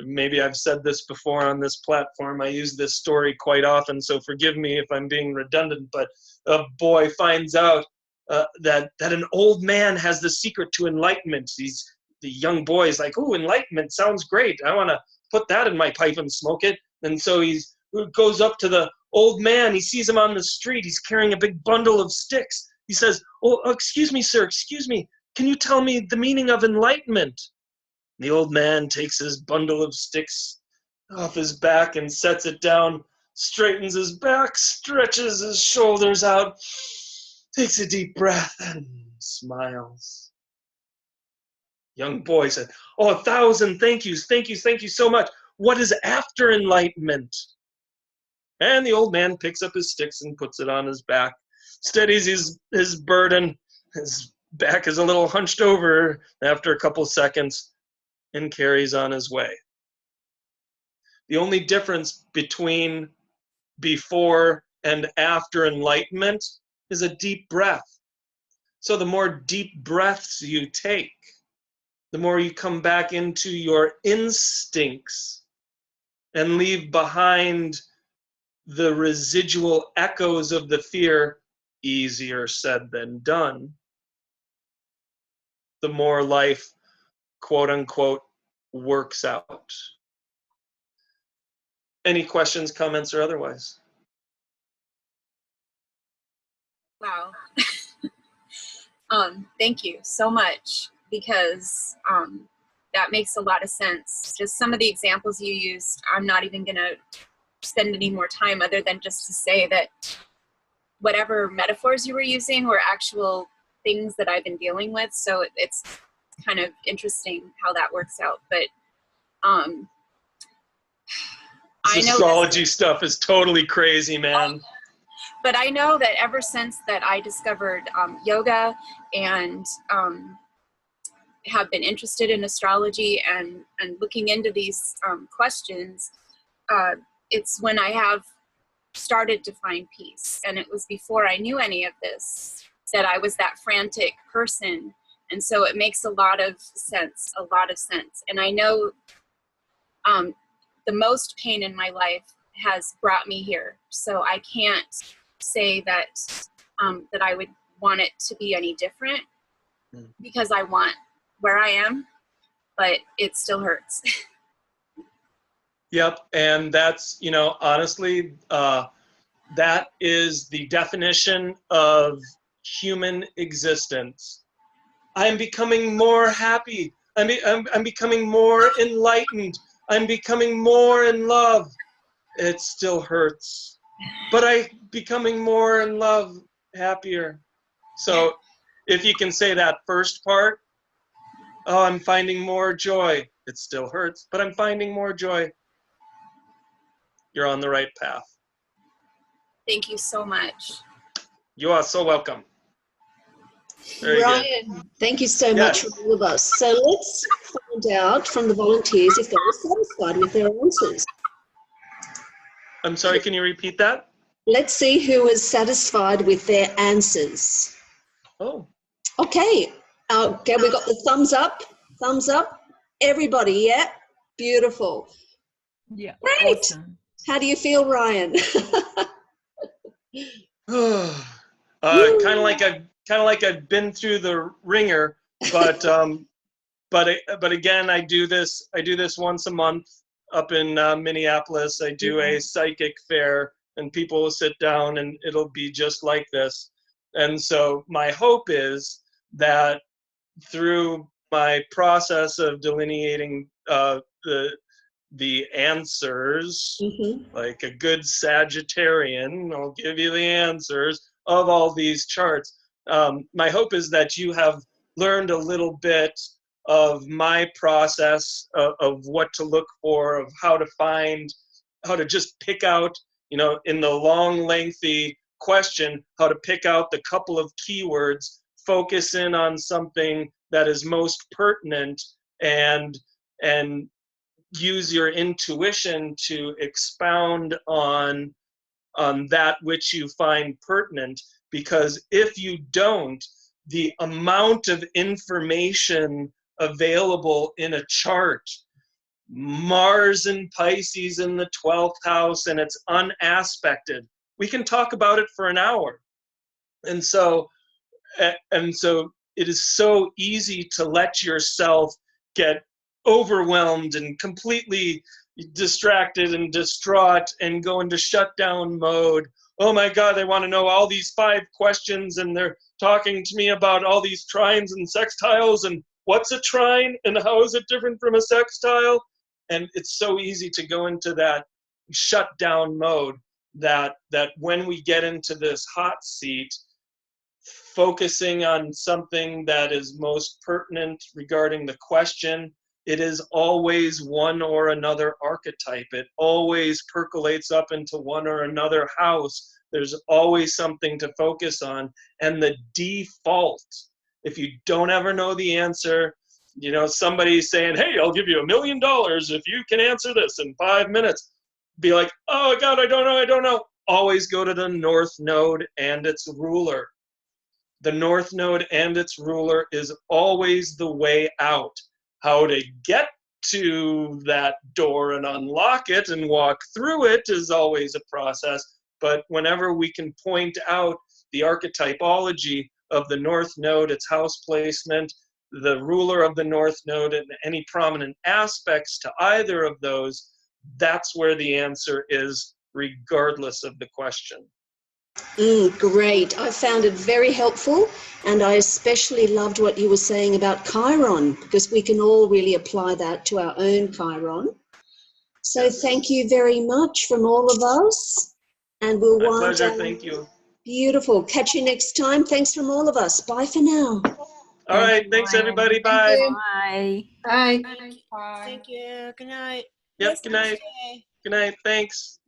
maybe I've said this before on this platform, I use this story quite often, so forgive me if I'm being redundant, but a boy finds out that an old man has the secret to enlightenment. The young boy is like, oh, enlightenment sounds great. I want to put that in my pipe and smoke it. And so he goes up to the old man. He sees him on the street. He's carrying a big bundle of sticks. He says, oh, excuse me, sir, excuse me. Can you tell me the meaning of enlightenment? The old man takes his bundle of sticks off his back and sets it down, straightens his back, stretches his shoulders out, takes a deep breath, and smiles. Young boy said, oh, 1,000 thank yous, thank you so much. What is after enlightenment? And the old man picks up his sticks and puts it on his back, steadies his burden. His back is a little hunched over after a couple seconds and carries on his way. The only difference between before and after enlightenment is a deep breath. So the more deep breaths you take, the more you come back into your instincts and leave behind the residual echoes of the fear, easier said than done, the more life, quote unquote, works out. Any questions, comments, or otherwise? Wow. Thank you so much, because that makes a lot of sense. Just some of the examples you used, I'm not even going to spend any more time other than just to say that whatever metaphors you were using were actual things that I've been dealing with. So it's kind of interesting how that works out. But this I know astrology stuff is totally crazy, man. But I know that ever since that I discovered yoga and have been interested in astrology and looking into these questions, it's when I have started to find peace. And it was before I knew any of this that I was that frantic person. And so it makes a lot of sense. And I know the most pain in my life has brought me here. So I can't say that that I would want it to be any different, because I want where I am, but it still hurts. Yep, and that's, you know, honestly, that is the definition of human existence. I'm becoming more happy. I'm becoming more enlightened. I'm becoming more in love. It still hurts, but I'm becoming more in love, happier. So if you can say that first part, oh, I'm finding more joy. It still hurts, but I'm finding more joy. You're on the right path. Thank you so much. You are so welcome. Very Ryan, good. thank you so Yes. much from all of us. So let's find out from the volunteers if they were satisfied with their answers. I'm sorry, can you repeat that? Let's see who was satisfied with their answers. Oh. Okay, we got the thumbs up. Everybody, yeah? Beautiful. Yeah. Great. Awesome. How do you feel, Ryan? Kind of like I've been through the ringer, but again, I do this once a month up in Minneapolis. I do a psychic fair, and people will sit down, and it'll be just like this. And so my hope is that through my process of delineating the answers, like a good Sagittarian, I'll give you the answers of all these charts. My hope is that you have learned a little bit of my process of what to look for, of how to just pick out, you know, in the long, lengthy question, how to pick out the couple of keywords, focus in on something that is most pertinent, and use your intuition to expound on that which you find pertinent. Because if you don't, the amount of information available in a chart, Mars and Pisces in the 12th house, and it's unaspected, we can talk about it for an hour. And so it is so easy to let yourself get overwhelmed and completely distracted and distraught and go into shutdown mode. Oh my God, they want to know all these 5 questions, and they're talking to me about all these trines and sextiles, and what's a trine and how is it different from a sextile? And it's so easy to go into that shutdown mode that when we get into this hot seat, focusing on something that is most pertinent regarding the question, it is always one or another archetype. It always percolates up into one or another house. There's always something to focus on. And the default, if you don't ever know the answer, you know, somebody's saying, hey, I'll give you $1 million if you can answer this in 5 minutes. Be like, oh God, I don't know. always go to the North Node and its ruler. The North Node and its ruler is always the way out. How to get to that door and unlock it and walk through it is always a process. But whenever we can point out the archetypology of the North Node, its house placement, the ruler of the North Node, and any prominent aspects to either of those, that's where the answer is, regardless of the question. Great. I found it very helpful, and I especially loved what you were saying about Chiron, because we can all really apply that to our own Chiron. So thank you very much from all of us, and we'll My wind pleasure. down. Thank you. Beautiful. Catch you next time. Thanks from all of us. Bye for now. All right. Thanks, everybody. Bye. Bye. Bye. Thank you. Good night. Yep. Nice Good night. day. Good night. Thanks.